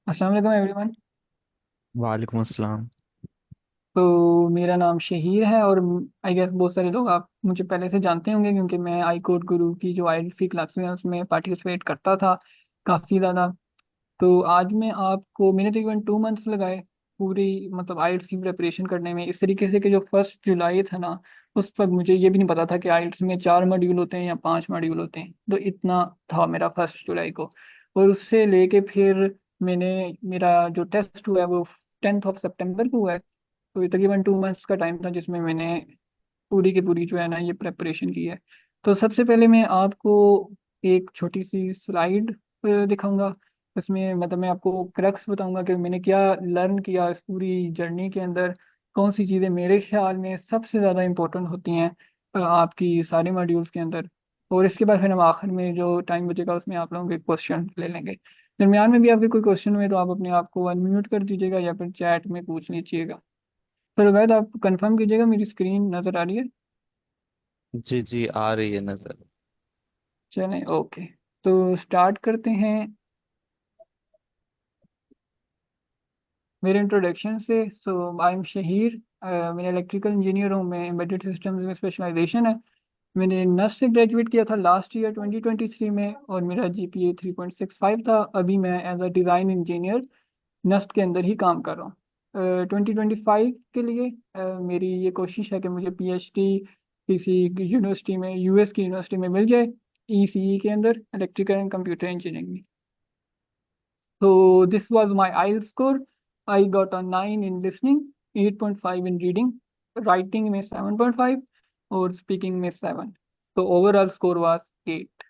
अस्सलाम वालेकुम एवरीवन। वालेकुम अस्सलाम। तो मेरा नाम शहीर है और आई गेस बहुत सारे लोग आप मुझे पहले से जानते होंगे क्योंकि मैं आई कोड गुरु की जो IELTS क्लास है उसमें पार्टिसिपेट करता था काफ़ी ज़्यादा। तो आज मैं आपको मैंने तकरीबन 2 मंथ्स लगाए पूरी मतलब IELTS की प्रिपरेशन करने में, इस तरीके से कि जो 1 जुलाई था ना, उस वक्त मुझे ये भी नहीं पता था कि IELTS में 4 मॉड्यूल होते हैं या 5 मॉड्यूल होते हैं। तो इतना था मेरा 1 जुलाई को। और उससे लेके फिर मेरा जो टेस्ट हुआ है वो 10 सितंबर को हुआ है। तो ये तकरीबन 2 मंथ्स का टाइम था जिसमें मैंने पूरी की पूरी जो है ना ये प्रेपरेशन की है। तो सबसे पहले मैं आपको एक छोटी सी स्लाइड दिखाऊंगा। इसमें मतलब मैं आपको क्रक्स बताऊंगा कि मैंने क्या लर्न किया इस पूरी जर्नी के अंदर, कौन सी चीज़ें मेरे ख्याल में सबसे ज़्यादा इंपॉर्टेंट होती हैं आपकी सारे मॉड्यूल्स के अंदर। और इसके बाद फिर हम आखिर में जो टाइम बचेगा उसमें आप लोगों के क्वेश्चन ले लेंगे। दरमियान में भी आपके कोई क्वेश्चन हुए तो आप अपने आप को अनम्यूट कर दीजिएगा या फिर चैट में पूछ लीजिएगा। सर वैद आप कंफर्म कीजिएगा मेरी स्क्रीन नज़र आ रही है। जी जी, आ रही है नजर। चलें, ओके। तो स्टार्ट करते हैं मेरे इंट्रोडक्शन से। सो आई एम शहीर। मैं इलेक्ट्रिकल इंजीनियर हूँ। मैं एम्बेडेड सिस्टम्स में स्पेशलाइजेशन है। मैंने नस्ट से ग्रेजुएट किया था लास्ट ईयर 2023 में और मेरा GPA 3.65 था। अभी मैं एज अ डिज़ाइन इंजीनियर नस्ट के अंदर ही काम कर रहा हूँ। 2025 के लिए मेरी ये कोशिश है कि मुझे PhD किसी यूनिवर्सिटी में, US की यूनिवर्सिटी में मिल जाए, ECE के अंदर, electrical and computer engineering. So this was my IELTS score. I got a 9 in listening, 8.5 in reading, writing में 7.5 और speaking में 7। So overall score was 8।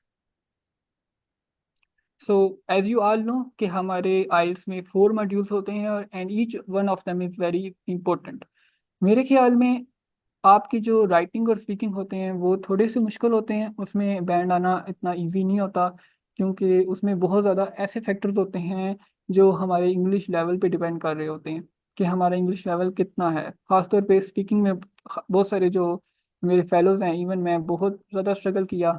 So as you all know कि हमारे IELTS में 4 मॉड्यूल्स होते हैं और and each one of them is very important. मेरे ख्याल में आपकी जो राइटिंग और स्पीकिंग होते हैं वो थोड़े से मुश्किल होते हैं, उसमें बैंड आना इतना इजी नहीं होता क्योंकि उसमें बहुत ज़्यादा ऐसे फैक्टर्स होते हैं जो हमारे इंग्लिश लेवल पे डिपेंड कर रहे होते हैं कि हमारा इंग्लिश लेवल कितना है। खासतौर पे स्पीकिंग में बहुत सारे जो मेरे फेलोज हैं, इवन मैं बहुत ज़्यादा स्ट्रगल किया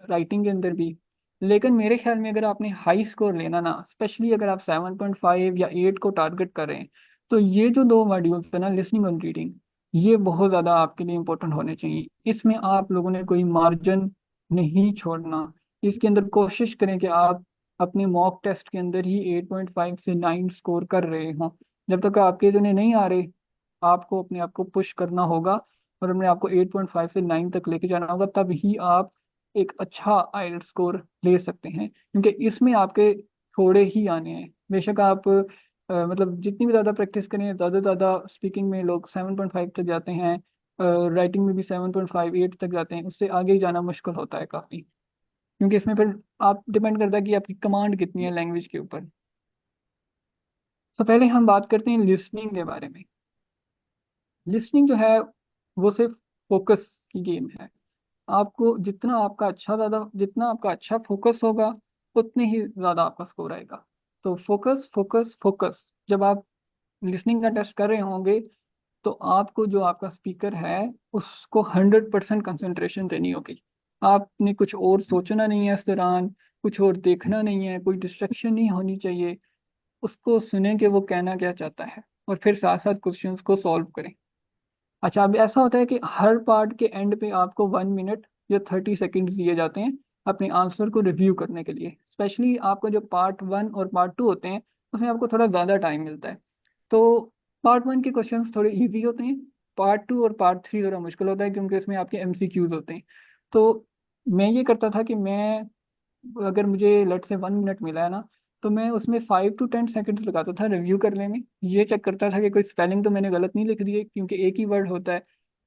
राइटिंग के अंदर भी। लेकिन मेरे ख्याल में अगर आपने हाई स्कोर लेना ना, स्पेशली अगर आप 7.5 या 8 को टारगेट करें, तो ये जो 2 मॉड्यूल्स है ना, लिसनिंग और रीडिंग, ये बहुत ज़्यादा आपके लिए इम्पोर्टेंट होने चाहिए। इसमें आप लोगों ने कोई मार्जिन नहीं छोड़ना। इसके अंदर कोशिश करें कि आप अपने मॉक टेस्ट के अंदर ही 8.5 से 9 स्कोर कर रहे हों। जब तक आपके जो नहीं आ रहे, आपको अपने आप को पुश करना होगा और अपने आप को 8.5 से 9 तक लेके जाना होगा, तब ही आप एक अच्छा IELTS स्कोर ले सकते हैं क्योंकि इसमें आपके थोड़े ही आने हैं। बेशक आप मतलब जितनी भी ज़्यादा प्रैक्टिस करें, ज़्यादा ज़्यादा स्पीकिंग में लोग 7.5 तक जाते हैं, राइटिंग में भी 7.5 8 तक जाते हैं, उससे आगे ही जाना मुश्किल होता है काफ़ी। क्योंकि इसमें फिर आप डिपेंड करता है कि आपकी कमांड कितनी है लैंग्वेज के ऊपर। तो पहले हम बात करते हैं लिसनिंग के बारे में। लिसनिंग जो है वो सिर्फ फोकस की गेम है। आपको जितना आपका अच्छा फोकस होगा उतने ही ज़्यादा आपका स्कोर आएगा। तो फोकस फोकस फोकस। जब आप लिसनिंग का टेस्ट कर रहे होंगे तो आपको जो आपका स्पीकर है उसको 100% कंसंट्रेशन देनी होगी। आपने कुछ और सोचना नहीं है इस दौरान, कुछ और देखना नहीं है, कोई डिस्ट्रक्शन नहीं होनी चाहिए। उसको सुने कि वो कहना क्या चाहता है और फिर साथ साथ क्वेश्चंस को सॉल्व करें। अच्छा, अब ऐसा होता है कि हर पार्ट के एंड पे आपको 1 मिनट या 30 सेकेंड्स दिए जाते हैं अपने आंसर को रिव्यू करने के लिए। स्पेशली आपका जो पार्ट 1 और पार्ट 2 होते हैं उसमें आपको थोड़ा ज़्यादा टाइम मिलता है। तो पार्ट 1 के क्वेश्चंस थोड़े इजी होते हैं, पार्ट 2 और पार्ट 3 थोड़ा मुश्किल होता है क्योंकि इसमें आपके MCQs होते हैं। तो मैं ये करता था कि मैं, अगर मुझे लेट से 1 मिनट मिला है ना, तो मैं उसमें 5 to 10 सेकेंड्स लगाता था रिव्यू करने में। ये चेक करता था कि कोई स्पेलिंग तो मैंने गलत नहीं लिख दी है क्योंकि एक ही वर्ड होता है।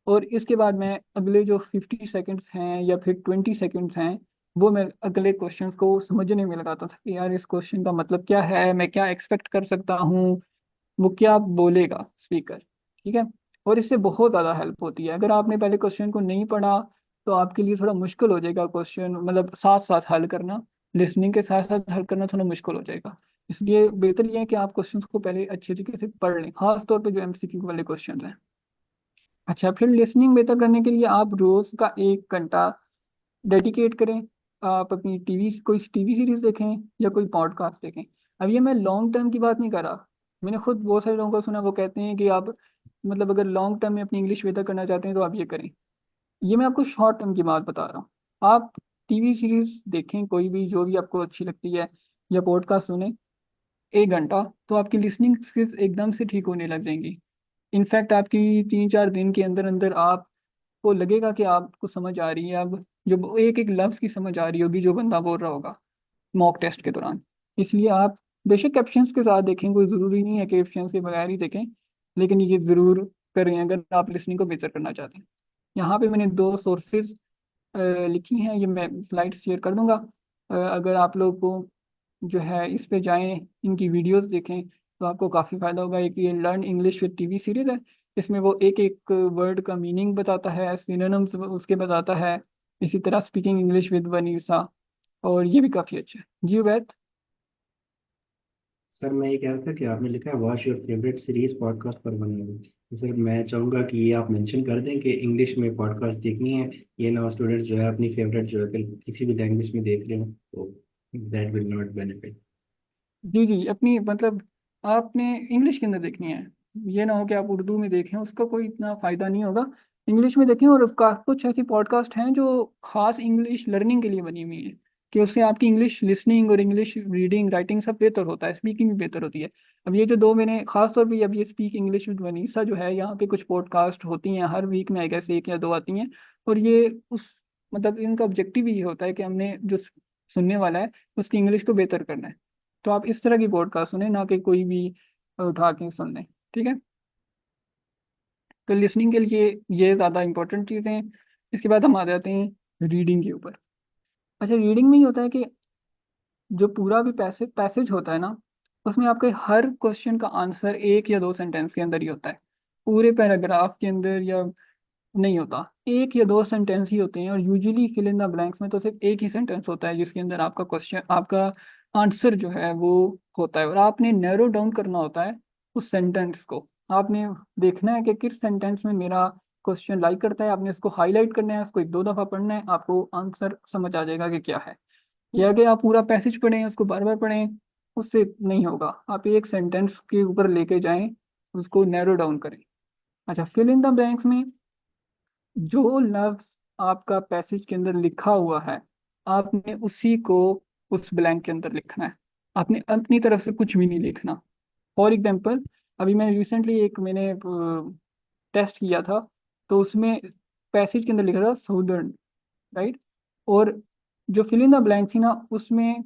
और इसके बाद मैं अगले जो 50 सेकेंड्स हैं या फिर 20 सेकेंड्स हैं वो मैं अगले क्वेश्चंस को समझने में लगाता था कि यार इस क्वेश्चन का मतलब क्या है, मैं क्या एक्सपेक्ट कर सकता हूँ, वो क्या बोलेगा स्पीकर। ठीक है। और इससे बहुत ज़्यादा हेल्प होती है। अगर आपने पहले क्वेश्चन को नहीं पढ़ा तो आपके लिए थोड़ा मुश्किल हो जाएगा क्वेश्चन, मतलब साथ साथ हल करना, लिसनिंग के साथ साथ हल करना थोड़ा मुश्किल हो जाएगा। इसलिए बेहतर ये है कि आप क्वेश्चंस को पहले अच्छे तरीके से पढ़ लें, खास तौर पे जो MCQ वाले क्वेश्चन हैं। अच्छा, फिर लिसनिंग बेहतर करने के लिए आप रोज का 1 घंटा डेडिकेट करें। आप अपनी टीवी कोई टीवी सीरीज देखें या कोई पॉडकास्ट देखें। अब ये मैं लॉन्ग टर्म की बात नहीं कर रहा। मैंने खुद बहुत सारे लोगों को सुना, वो कहते हैं कि आप मतलब अगर लॉन्ग टर्म में अपनी इंग्लिश बेहतर करना चाहते हैं तो आप ये करें। ये मैं आपको शॉर्ट टर्म की बात बता रहा हूँ। आप टीवी सीरीज देखें, कोई भी जो भी आपको अच्छी लगती है, या पॉडकास्ट सुने 1 घंटा, तो आपकी लिसनिंग स्किल्स एकदम से ठीक होने लग जाएंगी। इनफैक्ट आपकी 3-4 दिन के अंदर अंदर आपको लगेगा कि आपको समझ आ रही है। अब जो एक एक लफ्ज की समझ आ रही होगी जो बंदा बोल रहा होगा मॉक टेस्ट के दौरान। इसलिए आप बेशक कैप्शंस के साथ देखें, कोई ज़रूरी नहीं है कि कैप्शंस के बगैर ही देखें, लेकिन ये ज़रूर करें अगर आप लिसनिंग को बेहतर करना चाहते हैं। यहाँ पे मैंने 2 सोर्सेज लिखी हैं, ये मैं स्लाइड शेयर कर दूंगा। अगर आप लोग को जो है इस पे जाएं, इनकी वीडियोस देखें, तो आपको काफ़ी फायदा होगा। एक ये learn English with TV series है। इसमें वो एक एक वर्ड का मीनिंग बताता है, सिनोनिम्स उसके बताता है। इसी तरह स्पीकिंग इंग्लिश विद वनीसा, और ये भी काफ़ी अच्छा है जी वैद। सर मैं ये कह रहा था कि आपने लिखा है watch your favourite series podcast पर बने। सर मैं चाहूंगा कि ये आप मेंशन कर दें कि इंग्लिश में पॉडकास्ट देखनी है। ये ना स्टूडेंट्स जो है अपनी फेवरेट जो है किसी भी लैंग्वेज में देख रहे हो तो दैट विल नॉट बेनिफिट। जी जी, अपनी मतलब आपने इंग्लिश के अंदर देखनी है। ये ना हो कि आप उर्दू में देखें, उसका कोई इतना फायदा नहीं होगा। इंग्लिश में देखें, और कुछ ऐसी पॉडकास्ट हैं जो खास इंग्लिश लर्निंग के लिए बनी हुई है, कि उससे आपकी इंग्लिश लिसनिंग और इंग्लिश रीडिंग राइटिंग सब बेहतर होता है, स्पीकिंग भी बेहतर होती है। अब ये जो दो मैंने खास तौर पे, अब ये स्पीक इंग्लिश विद वनीसा जो है, यहाँ पे कुछ पॉडकास्ट होती हैं हर वीक में, आई गेस 1 या 2 आती हैं। और ये उस मतलब इनका ऑब्जेक्टिव ये होता है कि हमने जो सुनने वाला है उसकी इंग्लिश को बेहतर करना है। तो आप इस तरह की पॉडकास्ट सुने, ना कि कोई भी उठा के सुन लें। ठीक है, तो लिसनिंग के लिए ये ज़्यादा इंपॉर्टेंट चीज़ें हैं। इसके बाद हम आ जाते हैं रीडिंग के ऊपर। अच्छा, रीडिंग में ही होता है कि जो पूरा भी पैसेज होता है ना, उसमें आपके हर क्वेश्चन का आंसर 1 या 2 सेंटेंस के अंदर ही होता है। पूरे पैराग्राफ के अंदर या नहीं होता, 1 या 2 सेंटेंस ही होते हैं। और usually fill in the blanks में तो सिर्फ एक ही सेंटेंस होता है जिसके अंदर आपका क्वेश्चन, आपका आंसर जो है वो होता है। और आपने नैरो डाउन करना होता है उस सेंटेंस को। आपने देखना है कि किस सेंटेंस में मेरा क्वेश्चन लाइक करता है, आपने इसको हाईलाइट करना है, उसको 1-2 दफ़ा पढ़ना है, आपको आंसर समझ आ जाएगा कि क्या है। या कि आप पूरा पैसेज पढ़ें, उसको बार बार पढ़ें, उससे नहीं होगा। आप एक सेंटेंस के ऊपर लेके जाएं, उसको नैरो डाउन करें। अच्छा, फिल इन द ब्लैंक्स में जो लफ्ज आपका पैसेज के अंदर लिखा हुआ है, आपने उसी को उस ब्लैंक के अंदर लिखना है। आपने अपनी तरफ से कुछ भी नहीं लिखना। फॉर एग्जाम्पल, अभी मैं रिसेंटली एक मैंने टेस्ट किया था, तो उसमें पैसेज के अंदर लिखा था साउदर्न, राइट। और जो फिल इन द ब्लैंक थी ना, उसमें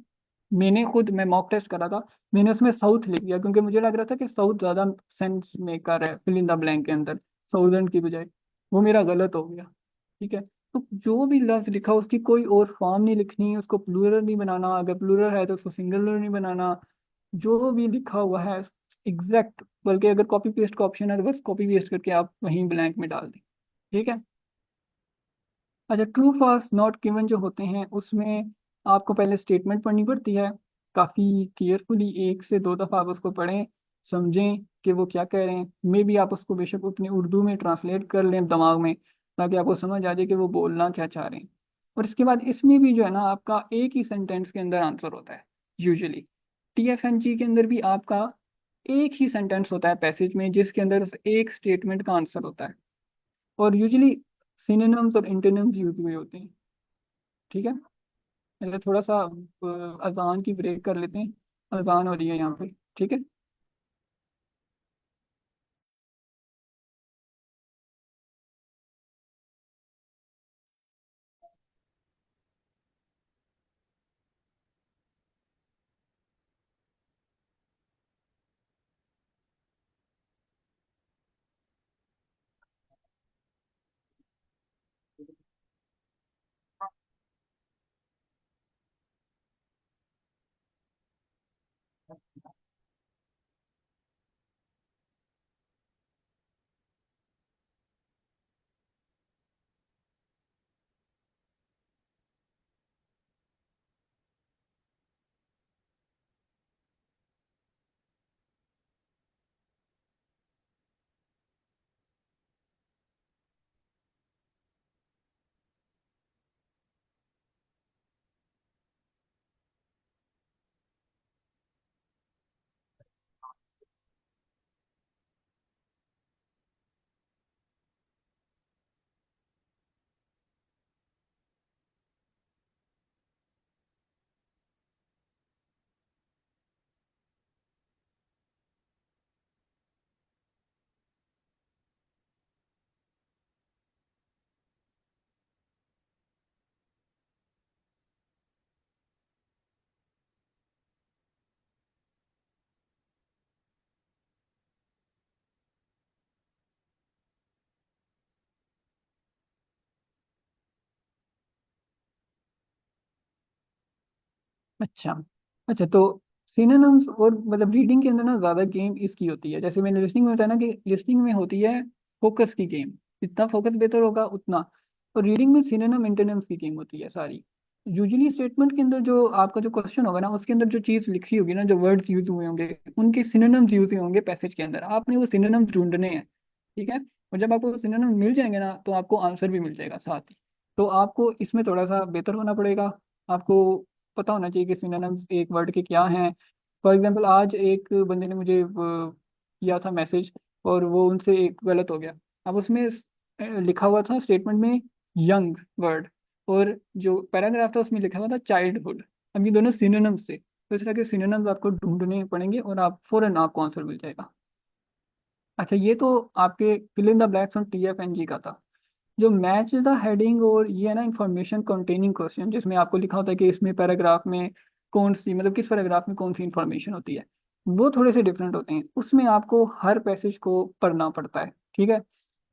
मैं मॉक टेस्ट करा था, मैंने उसमें साउथ लिख दिया, क्योंकि मुझे लग रहा था कि साउथ ज़्यादा सेंस मेकर है फिल इन द ब्लैंक के अंदर, साउदर्न की बजाय। वो मेरा गलत हो गया। ठीक है, तो जो भी लफ्ज लिखा उसकी कोई और फॉर्म नहीं लिखनी, उसको प्लूरल नहीं बनाना, अगर प्लूरल है तो उसको सिंगुलर नहीं बनाना। जो भी लिखा हुआ है एग्जैक्ट, बल्कि अगर कॉपी पेस्ट का ऑप्शन है तो बस कॉपी पेस्ट करके आप वहीं ब्लैंक में डाल दें। ठीक है। अच्छा, ट्रू फॉल्स नॉट गिवन जो होते हैं, उसमें आपको पहले स्टेटमेंट पढ़नी पड़ती है काफ़ी केयरफुली, 1 से 2 दफ़ा आप उसको पढ़ें, समझें कि वो क्या कह रहे हैं। मे भी आप उसको बेशक अपनी उर्दू में ट्रांसलेट कर लें दिमाग में, ताकि आपको समझ आ जाए कि वो बोलना क्या चाह रहे हैं। और इसके बाद इसमें भी जो है ना, आपका एक ही सेंटेंस के अंदर आंसर होता है यूजुअली। TFNG के अंदर भी आपका एक ही सेंटेंस होता है पैसेज में, जिसके अंदर उस एक स्टेटमेंट का आंसर होता है। और यूजुअली सिनोनिम्स और एंटोनिम्स यूज हुए होते हैं। ठीक है, पहले थोड़ा सा अजान की ब्रेक कर लेते हैं। अजान हो रही है यहाँ पे। ठीक है। अच्छा। अच्छा, तो सिनोनिम्स और मतलब रीडिंग के अंदर ना ज़्यादा गेम इसकी होती है, जैसे मैंने लिसनिंग में बताया ना कि लिसनिंग में होती है फोकस की गेम, जितना फोकस बेहतर होगा उतना। और रीडिंग में सिनोनिम इंटोनिम्स की गेम होती है सारी। यूजुअली स्टेटमेंट के अंदर जो आपका जो क्वेश्चन होगा ना, उसके अंदर जो चीज़ लिखी होगी ना, जो वर्ड्स यूज हुए होंगे, उनके सिनोनिम्स यूज हुए होंगे पैसेज के अंदर, आपने वो सिनोनिम्स ढूंढने हैं। ठीक है। और जब आपको सिनोनिम मिल जाएंगे ना, तो आपको आंसर भी मिल जाएगा साथ ही। तो आपको इसमें थोड़ा सा बेहतर होना पड़ेगा। आपको पता होना चाहिए कि सिनोनिम्स एक वर्ड के क्या हैं। फॉर एग्जांपल आज एक बंदे ने मुझे किया था मैसेज, और वो उनसे एक गलत हो गया। अब उसमें लिखा हुआ था स्टेटमेंट में यंग वर्ड, और जो पैराग्राफ था उसमें लिखा हुआ था चाइल्डहुड। अब ये दोनों सिनोनिम्स थे, तो इस तरह के सिनोनिम्स आपको ढूंढने पड़ेंगे और आप फौरन आपको आंसर मिल जाएगा। अच्छा, ये तो आपके fill in the blanks on TF-NG का था। जो मैच द हेडिंग और ये है ना इंफॉर्मेशन कंटेनिंग क्वेश्चन, जिसमें आपको लिखा होता है कि इसमें पैराग्राफ में कौन सी मतलब किस पैराग्राफ में कौन सी इंफॉर्मेशन होती है, वो थोड़े से डिफरेंट होते हैं। उसमें आपको हर पैसेज को पढ़ना पड़ता है। ठीक है।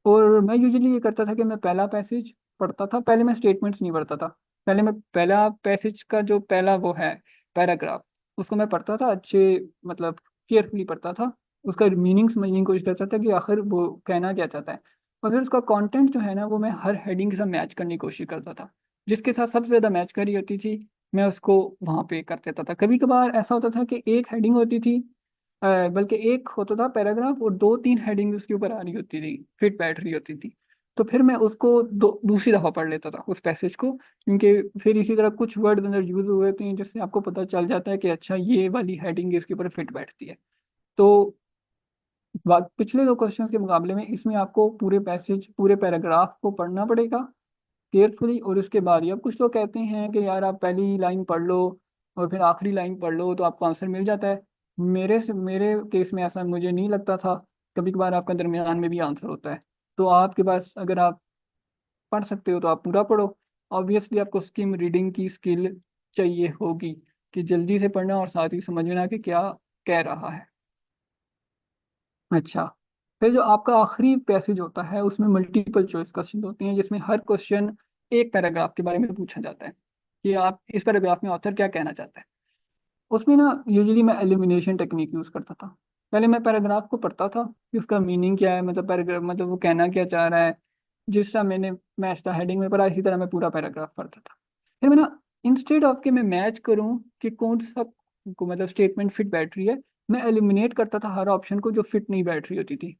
और मैं यूजुअली ये करता था कि मैं पहला पैसेज पढ़ता था, पहले मैं स्टेटमेंट्स नहीं पढ़ता था। पहले मैं पहला पैसेज का जो पहला वो है पैराग्राफ, उसको मैं पढ़ता था अच्छे मतलब केयरफुली पढ़ता था। उसका मीनिंग समझने की कोशिश करता था कि आखिर वो कहना क्या चाहता है। और फिर उसका कंटेंट जो है ना, वो मैं हर हेडिंग के साथ मैच करने की कोशिश करता था। जिसके साथ सबसे ज़्यादा मैच करी होती थी, मैं उसको वहाँ पे कर देता था। कभी कभार ऐसा होता था कि एक हेडिंग होती थी, बल्कि एक होता था पैराग्राफ और दो तीन हेडिंग उसके ऊपर आ रही होती थी, फिट बैठ रही होती थी। तो फिर मैं उसको दूसरी दफ़ा पढ़ लेता था उस पैसेज को, क्योंकि फिर इसी तरह कुछ वर्ड अंदर यूज हुए होते हैं जिससे आपको पता चल जाता है कि अच्छा ये वाली हेडिंग इसके ऊपर फिट बैठती है। तो पिछले दो क्वेश्चंस के मुकाबले में इसमें आपको पूरे पैसेज पूरे पैराग्राफ को पढ़ना पड़ेगा केयरफुली, और उसके बाद ही अब कुछ लोग कहते हैं कि यार आप पहली लाइन पढ़ लो और फिर आखिरी लाइन पढ़ लो तो आपको आंसर मिल जाता है। मेरे केस में ऐसा मुझे नहीं लगता था। कभी कभार आपका दरमियान में भी आंसर होता है। तो आपके पास अगर आप पढ़ सकते हो तो आप पूरा पढ़ो। ऑब्वियसली आपको स्किम रीडिंग की स्किल चाहिए होगी, कि जल्दी से पढ़ना और साथ ही समझना कि क्या कह रहा है। अच्छा, फिर जो आपका आखिरी पैसेज होता है उसमें मल्टीपल चॉइस क्वेश्चन होते हैं, जिसमें हर क्वेश्चन एक पैराग्राफ के बारे में पूछा जाता है कि आप इस पैराग्राफ में ऑथर क्या कहना चाहता है। उसमें ना यूजुअली मैं एलिमिनेशन टेक्निक यूज करता था। पहले मैं पैराग्राफ को पढ़ता था कि उसका मीनिंग क्या है, मतलब पैराग्राफ मतलब वो कहना क्या चाह रहा है। जिस तरह मैंने मैच था हेडिंग में पढ़ा, इसी तरह मैं पूरा पैराग्राफ पढ़ता था। फिर मैं ना इंस्टेड ऑफ कि मैं मैच करूं कि कौन सा को मतलब स्टेटमेंट फिट बैठ रही है, मैं एलिमिनेट करता था हर ऑप्शन को जो फिट नहीं बैठ रही होती थी।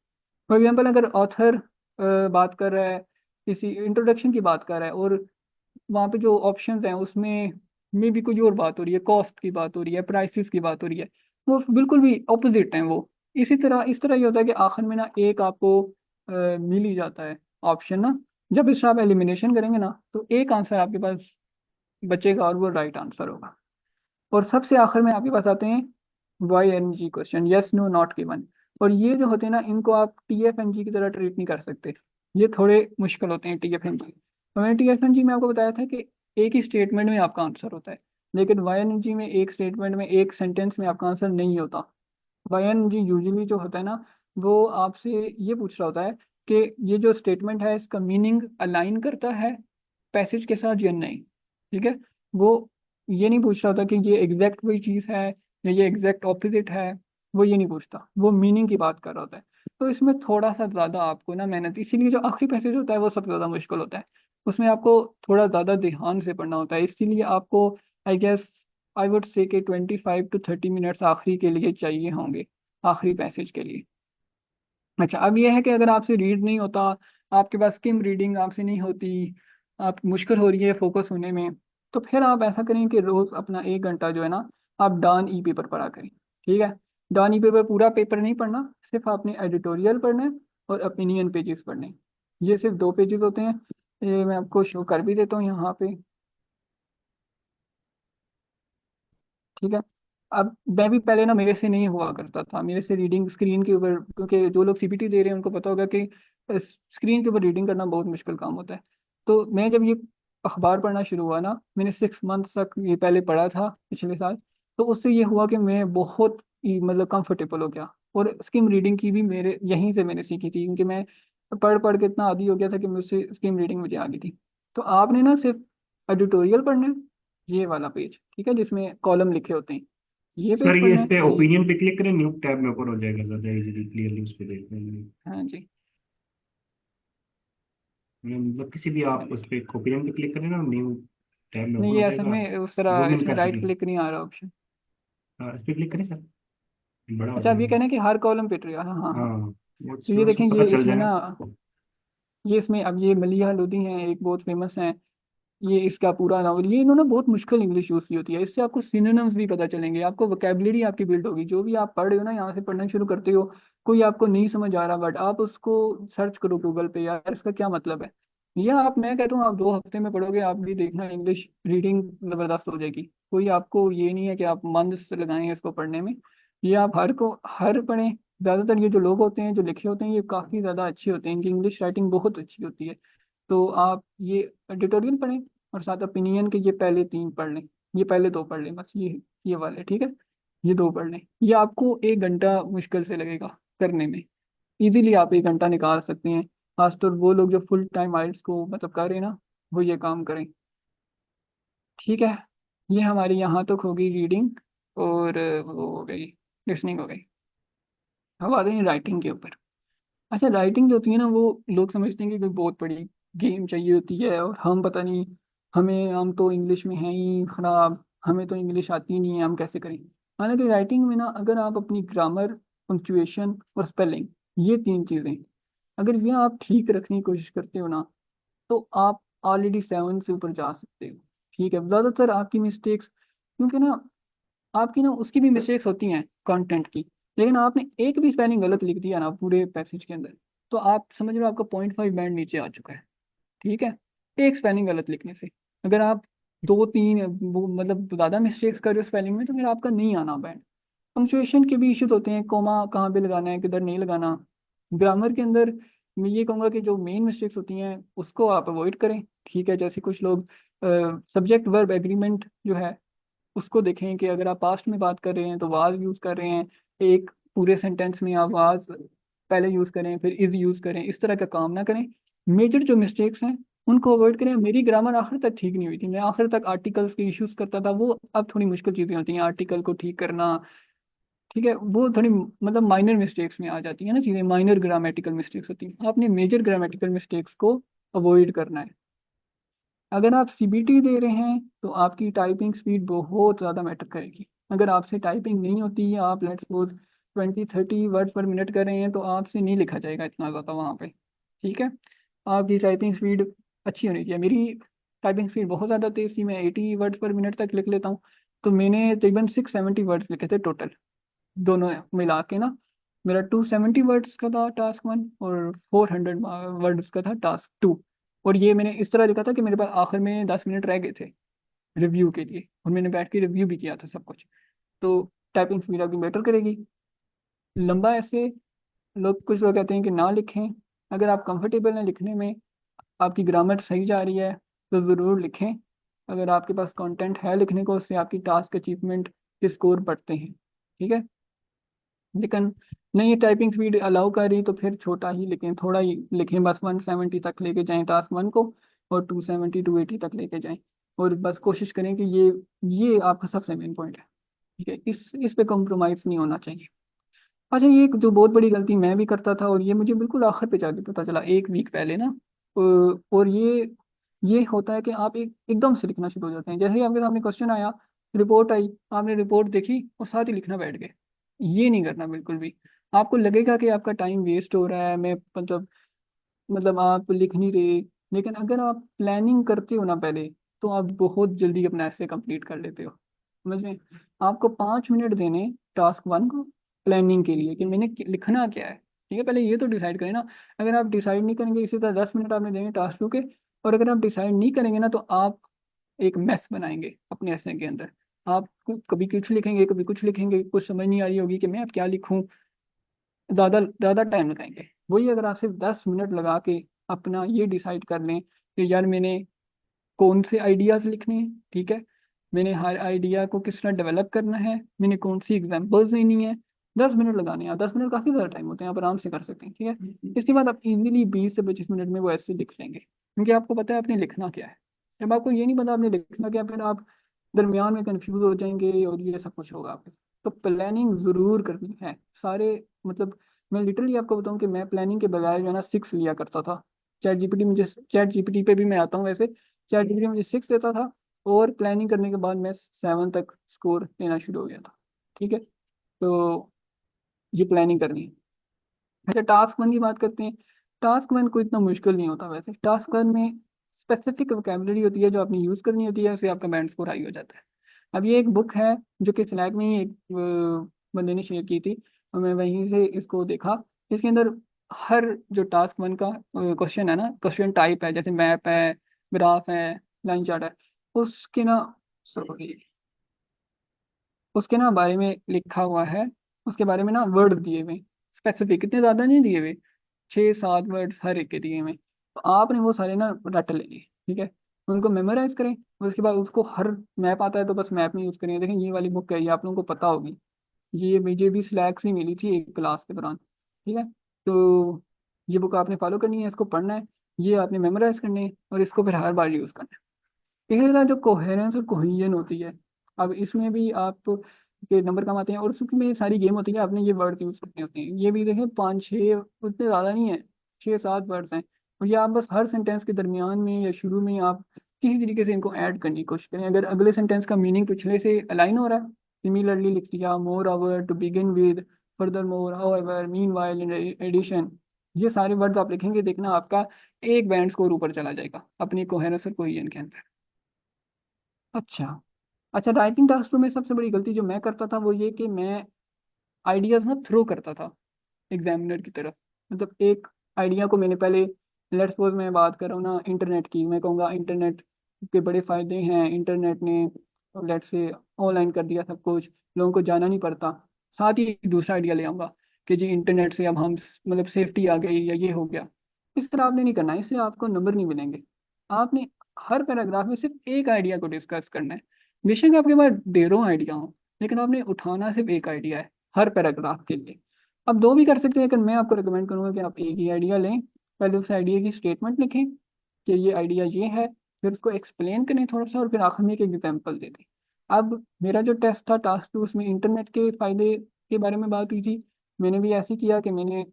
फॉर एग्जाम्पल, अगर ऑथर बात कर रहा है, किसी इंट्रोडक्शन की बात कर रहा है, और वहाँ पे जो ऑप्शंस हैं उसमें मे भी कोई और बात हो रही है, कॉस्ट की बात हो रही है, प्राइसेस की बात हो रही है, वो बिल्कुल भी ऑपोजिट हैं वो। इस तरह ये होता है कि आखिर में ना एक आपको मिल ही जाता है ऑप्शन ना। जब इससे आप एलिमिनेशन करेंगे ना, तो एक आंसर आपके पास बचेगा और वो राइट आंसर होगा। और सबसे आखिर में आपके पास आते हैं YNG question, yes no not given. और ये जो होते हैं ना, इनको आप TF-NG की तरह ट्रीट नहीं कर सकते। ये थोड़े मुश्किल होते हैं TF-NG। तो मैंने TF-NG में आपको बताया था कि एक ही स्टेटमेंट में आपका आंसर होता है, लेकिन YNG में एक स्टेटमेंट में एक सेंटेंस में आपका आंसर नहीं होता। YNG यूजुअली जो होता है ना, वो आपसे ये पूछ रहा होता है कि ये जो स्टेटमेंट है इसका मीनिंग अलाइन करता है पैसेज के साथ या नहीं। ठीक है। वो ये नहीं पूछ रहा होता कि ये एग्जैक्ट वही चीज़ है या ये एग्जैक्ट ऑपोजिट है। वो ये नहीं पूछता, वो मीनिंग की बात कर रहा होता है। तो इसमें थोड़ा सा ज़्यादा आपको ना मेहनत, इसीलिए जो आखिरी पैसेज होता है वो सबसे ज़्यादा मुश्किल होता है। उसमें आपको थोड़ा ज़्यादा ध्यान से पढ़ना होता है, इसीलिए आपको I guess I would say कि 25 to 30 मिनट्स आखिरी के लिए चाहिए होंगे, आखिरी पैसेज के लिए। अच्छा, अब यह है कि अगर आपसे रीड नहीं होता, आपके पास स्किम रीडिंग आपसे नहीं होती, आप मुश्किल हो रही है फोकस होने में, तो फिर आप ऐसा करें कि रोज़ अपना 1 घंटा जो है ना, आप डॉन ई पेपर पढ़ा करें। ठीक है। डॉन ई पेपर पूरा पेपर नहीं पढ़ना, सिर्फ आपने एडिटोरियल पढ़ना है और ओपिनियन पेजेस पढ़ने हैं। ये सिर्फ 2 पेजेस होते हैं। ये मैं आपको शो कर भी देता हूँ यहाँ पे। ठीक है। अब मैं भी पहले ना, मेरे से नहीं हुआ करता था, मेरे से रीडिंग स्क्रीन के ऊपर, क्योंकि जो लोग CPT दे रहे हैं उनको पता होगा कि स्क्रीन के ऊपर रीडिंग करना बहुत मुश्किल काम होता है। तो मैं जब ये अखबार पढ़ना शुरू हुआ ना, मैंने 6 मंथ तक ये पहले पढ़ा था पिछले साल। तो उससे ये हुआ कि मैं बहुत ही मतलब कंफर्टेबल हो गया। और स्किम रीडिंग की भी मेरे यहीं से मैंने सीखी थी, क्योंकि मैं पढ़ पढ़ के इतना आदी हो गया था कि मुझसे स्किम रीडिंग मुझे आ गई थी। तो आपने ना सिर्फ एडिटोरियल पढ़ना है, ये वाला पेज, ठीक है, जिसमें कॉलम लिखे होते हैं, ये सर पेज ये पढ़ना इस है पे ये। ओपिनियन पे क्लिक करें, न्यू टैब में ओपन हो जाएगा, ज्यादा इजीली क्लियरली उस पे देखने के लिए। हाँ जी। मतलब किसी भी आप उस पे ओपिनियन पे क्लिक करें ना, न्यू टैब में ओपन नहीं, हो ये असल जाएगा। में उस तरह जूम इन इसमें कर राइट सकें। क्लिक नहीं आ रहा ऑप्शन। हाँ इस पे क्लिक करें सर, बड़ा हो अच्छा, अब ये जाएगा। कहना है कि हर कॉलम पे ट्री, हाँ हाँ हाँ हाँ। वो तो ये स्टूडेंट्स को देखें, पता ये चल इसमें जाएगा। ना, ये इसमें अब ये मलिहा लोधी हैं, एक बहुत फेमस हैं। ये इसका पूरा नावल, ये इन्होंने बहुत मुश्किल इंग्लिश यूज की होती है, इससे आपको सिनोनिम्स भी पता चलेंगे, आपको वोकेबलरी आपकी बिल्ड होगी, जो भी आप पढ़ रहे हो ना, यहाँ से पढ़ना शुरू करते हो, कोई आपको नहीं समझ आ रहा बट आप उसको सर्च करो गूगल पे, यार इसका क्या मतलब है। या आप, मैं कहता हूँ आप 2 हफ्ते में पढ़ोगे, आप भी देखना इंग्लिश रीडिंग जबरदस्त हो जाएगी। कोई आपको ये नहीं है कि आप मंथ से लगाएंगे इसको पढ़ने में। ये आप हर पढ़ें। ज़्यादातर ये जो लोग होते हैं जो लिखे होते हैं, ये काफ़ी ज़्यादा अच्छे होते हैं, इनकी इंग्लिश राइटिंग बहुत अच्छी होती है। तो आप ये एडिटोरियल पढ़ें, और साथ ओपिनियन के ये पहले 3 पढ़ लें, ये पहले 2 पढ़ लें बस, ये वाले, ठीक है। ये 2 पढ़ लें, ये आपको 1 घंटा मुश्किल से लगेगा करने में। इजीली आप 1 घंटा निकाल सकते हैं। खासतौर वो लोग जो फुल टाइम आइल्स को मतलब कर रहे हैं ना, वो ये काम करें, ठीक है। ये हमारी यहाँ तक होगी रीडिंग, और वो हो गई, लिसनिंग हो गई। अब आते हैं राइटिंग के ऊपर। अच्छा, राइटिंग जो होती है ना, वो लोग समझते हैं कि कोई बहुत बड़ी गेम चाहिए होती है, और हम पता नहीं, हम तो इंग्लिश में हैं ही खराब, हमें तो इंग्लिश आती ही नहीं है, हम कैसे करें। हालांकि राइटिंग में ना, अगर आप अपनी ग्रामर, पंक्चुएशन और स्पेलिंग, ये 3 चीज़ें अगर ये आप ठीक रखने की कोशिश करते हो ना, तो आप ऑलरेडी 7 से ऊपर जा सकते हो। ठीक है, ज़्यादातर आपकी मिस्टेक्स, क्योंकि ना आपकी ना उसकी भी मिस्टेक्स होती हैं कंटेंट की, लेकिन आपने एक भी स्पेलिंग गलत लिख दिया ना पूरे पैसेज के अंदर, तो आप समझ लो आपका 0.5 बैंड नीचे आ चुका है। ठीक है, एक स्पेलिंग गलत लिखने से। अगर आप 2-3 मतलब ज़्यादा मिस्टेक्स कर रहे हो स्पेलिंग में, तो फिर आपका नहीं आना बैंड। पंक्चुएशन के भी इश्यूज होते हैं, कोमा कहाँ पे लगाना है, किधर नहीं लगाना। ग्रामर के अंदर मैं ये कहूँगा कि जो मेन मिस्टेक्स होती हैं उसको आप अवॉइड करें। ठीक है, जैसे कुछ लोग सब्जेक्ट वर्ब एग्रीमेंट जो है, उसको देखें कि अगर आप पास्ट में बात कर रहे हैं तो वाज यूज कर रहे हैं, एक पूरे सेंटेंस में आप वाज पहले यूज करें फिर इज यूज करें, इस तरह का काम ना करें। मेजर जो मिस्टेक्स हैं उनको अवॉइड करें। मेरी ग्रामर आखिर तक ठीक नहीं हुई थी, मैं आखिर तक आर्टिकल्स के इश्यूज करता था, वो अब थोड़ी मुश्किल चीज़ें होती हैं आर्टिकल को ठीक करना। ठीक है, वो थोड़ी मतलब माइनर मिस्टेक्स में आ जाती है ना चीज़ें, माइनर ग्रामेटिकल मिस्टेक्स होती हैं, आपने मेजर ग्रामेटिकल मिस्टेक्स को अवॉइड करना है। अगर आप सीबीटी दे रहे हैं तो आपकी टाइपिंग स्पीड बहुत ज़्यादा मैटर करेगी। अगर आपसे टाइपिंग नहीं होती, आप लेट्स सपोज 20-30 वर्ड पर मिनट कर रहे हैं, तो आपसे नहीं लिखा जाएगा इतना ज़्यादा वहाँ पे। ठीक है, आपकी टाइपिंग स्पीड अच्छी होनी चाहिए। मेरी टाइपिंग स्पीड बहुत ज़्यादा तेज़ थी, मैं 80 वर्ड पर मिनट तक लिख लेता हूँ। तो मैंने तकरीबन 670 वर्ड्स लिखे थे टोटल, दोनों मिला के ना। मेरा 270 वर्ड्स का था टास्क 1, और 400 वर्ड्स का था टास्क 2। और ये मैंने इस तरह लिखा था कि मेरे पास आखिर में 10 मिनट रह गए थे रिव्यू के लिए, और मैंने बैठ के रिव्यू भी किया था सब कुछ। तो टाइपिंग स्पीड आपकी बेटर करेगी। लंबा ऐसे, कुछ लोग कहते हैं कि ना लिखें। अगर आप कंफर्टेबल हैं लिखने में, आपकी ग्रामर सही जा रही है, तो ज़रूर लिखें। अगर आपके पास कंटेंट है लिखने को, उससे आपकी टास्क अचीवमेंट के स्कोर बढ़ते हैं। ठीक है, लेकिन नहीं टाइपिंग स्पीड अलाउ कर रही, तो फिर छोटा ही लिखें, थोड़ा ही लिखें, बस 170 तक लेके जाएं टास्क 1 को, और 270-280 तक लेके जाएं। और बस कोशिश करें कि ये आपका सबसे मेन पॉइंट है। ठीक है, इस पे कॉम्प्रोमाइज़ नहीं होना चाहिए। अच्छा, ये एक जो बहुत बड़ी गलती मैं भी करता था, और ये मुझे बिल्कुल आखिर पे जाके पता चला 1 वीक पहले ना, और ये होता है कि आप एकदम से लिखना शुरू हो जाते हैं, जैसे ही आपके सामने क्वेश्चन आया, रिपोर्ट आई, आपने रिपोर्ट देखी और साथ ही लिखना बैठ गए। ये नहीं करना बिल्कुल भी। आपको लगेगा कि आपका टाइम वेस्ट हो रहा है, मैं मतलब आप लिख नहीं रहे, लेकिन अगर आप प्लानिंग करते हो ना पहले, तो आप बहुत जल्दी अपना ऐसे कंप्लीट कर लेते हो। समझ में, आपको 5 मिनट देने टास्क 1 को प्लानिंग के लिए कि मैंने लिखना क्या है। ठीक है, पहले ये तो डिसाइड करें ना। अगर आप डिसाइड नहीं करेंगे, इसी तरह 10 मिनट आपने देंगे टास्क 2 के, और अगर आप डिसाइड नहीं करेंगे ना, तो आप एक मैस बनाएंगे अपने ऐसे के अंदर। आप कभी कुछ लिखेंगे, कभी कुछ लिखेंगे, कुछ समझ नहीं आ रही होगी कि मैं अब क्या लिखूं, ज़्यादा ज़्यादा टाइम लगाएंगे। वही अगर आप सिर्फ 10 मिनट लगा के अपना ये डिसाइड कर लें कि यार मैंने कौन से आइडियाज़ लिखने हैं, ठीक है, मैंने हर आइडिया को किस तरह डेवलप करना है, मैंने कौन सी एग्जांपल्स देनी है, 10 मिनट लगाने हैं। 10 मिनट काफ़ी ज़्यादा टाइम होते हैं, आप आराम से कर सकते हैं। ठीक है, इसके बाद आप इजीली 20 से 25 मिनट में वो ऐसे लिख लेंगे, क्योंकि आपको पता है आपने लिखना क्या है। जब आपको ये नहीं पता आपने लिखना क्या, फिर आप दरमियान में कंफ्यूज हो जाएंगे और ये सब कुछ होगा आपके साथ। तो प्लानिंग ज़रूर करनी है सारे, मतलब मैं लिटरली आपको बताऊं कि मैं प्लानिंग के बगैर जो है ना 6 लिया करता था। चैट जीपीटी पे भी मैं आता हूँ वैसे, चैट जीपीटी मुझे 6 देता था, और प्लानिंग करने के बाद मैं 7 तक स्कोर लेना शुरू हो गया था। ठीक है, तो ये प्लानिंग करनी है। अच्छा, टास्क वन की बात करते हैं। टास्क वन कोई इतना मुश्किल नहीं होता वैसे। टास्क वन में स्पेसिफिक वोकेबलरी होती है जो आपने यूज़ करनी होती है, उससे आपका बैंड स्कोर हाई हो जाता है। अब ये एक बुक है जो कि स्लैक में ही एक बंदे ने शेयर की थी, और मैं वहीं से इसको देखा। इसके अंदर हर जो टास्क वन का क्वेश्चन है ना, क्वेश्चन टाइप है, जैसे मैप है, ग्राफ है, लाइन चार्ट है, उसके ना sorry, उसके ना बारे में लिखा हुआ है। उसके बारे में ना वर्ड दिए हुए, स्पेसिफिक, इतने ज़्यादा नहीं दिए हुए, 6-7 वर्ड्स हर एक के दिए हुए। तो आपने वो सारे ना रट लेंगे, ठीक है, उनको मेमोराइज करें। और उसके बाद उसको हर मैप आता है तो बस मैप में यूज़ करें। देखें, ये वाली बुक है, ये आप लोगों को पता होगी, ये मुझे भी स्लैक से मिली थी एक क्लास के दौरान। ठीक है, तो ये बुक आपने फॉलो करनी है, इसको पढ़ना है, ये आपने मेमोराइज करनी है, और इसको फिर हर बार यूज़ करना है। इसी तरह जो कोहेरेंस और कोहेजन होती है, अब इसमें भी आप के नंबर कम आते हैं, और उसमें सारी गेम होती है, आपने ये वर्ड यूज करने होते हैं। ये भी देखें 5-6, उतने ज़्यादा नहीं है, 6-7 वर्ड्स हैं। और ये आप बस हर सेंटेंस के दरमियान में या शुरू में आप किसी तरीके से इनको ऐड करने की कोशिश करें। अगर अगले सेंटेंस का मीनिंग पिछले से अलाइन हो रहा है, सिमिलरली लिख दिया, moreover, to begin with, furthermore, however, meanwhile, in addition, ये सारे वर्ड्स आप लिखेंगे, देखना आपका एक बैंड स्कोर ऊपर चला जाएगा अपनी कोहेरेंस और कोहेजन के अंदर। अच्छा। अच्छा, राइटिंग टास्क में सबसे बड़ी गलती जो मैं करता था वो ये कि मैं आइडियाज ना थ्रो करता था एग्जामिनर की तरफ। मतलब एक आइडिया को मैंने पहले, लेट्स सपोज मैं बात कर रहा हूँ ना इंटरनेट की, मैं कहूँगा इंटरनेट के बड़े फायदे हैं, इंटरनेट ने लेट्स से ऑनलाइन कर दिया सब कुछ, लोगों को जाना नहीं पड़ता। साथ ही दूसरा आइडिया ले आऊँगा कि जी इंटरनेट से अब हम मतलब सेफ्टी आ गई या ये हो गया। इस तरह आपने नहीं करना है, इससे आपको नंबर नहीं मिलेंगे। आपने हर पैराग्राफ में सिर्फ एक आइडिया को डिस्कस करना है। बेशक आपके पास ढेरों आइडिया हो, लेकिन आपने उठाना सिर्फ एक आइडिया है हर पैराग्राफ के लिए। अब दो भी कर सकते हैं, लेकिन मैं आपको रिकमेंड करूंगा कि आप एक ही आइडिया लें। पहले उस आइडिया की स्टेटमेंट लिखें कि ये आइडिया ये है, फिर उसको एक्सप्लेन करें थोड़ा सा, और फिर आखिर में एक एग्जाम्पल दे दें। अब मेरा जो टेस्ट था टास्क 2, उसमें इंटरनेट के फायदे के बारे में बात हुई थी। मैंने भी ऐसे किया कि मैंने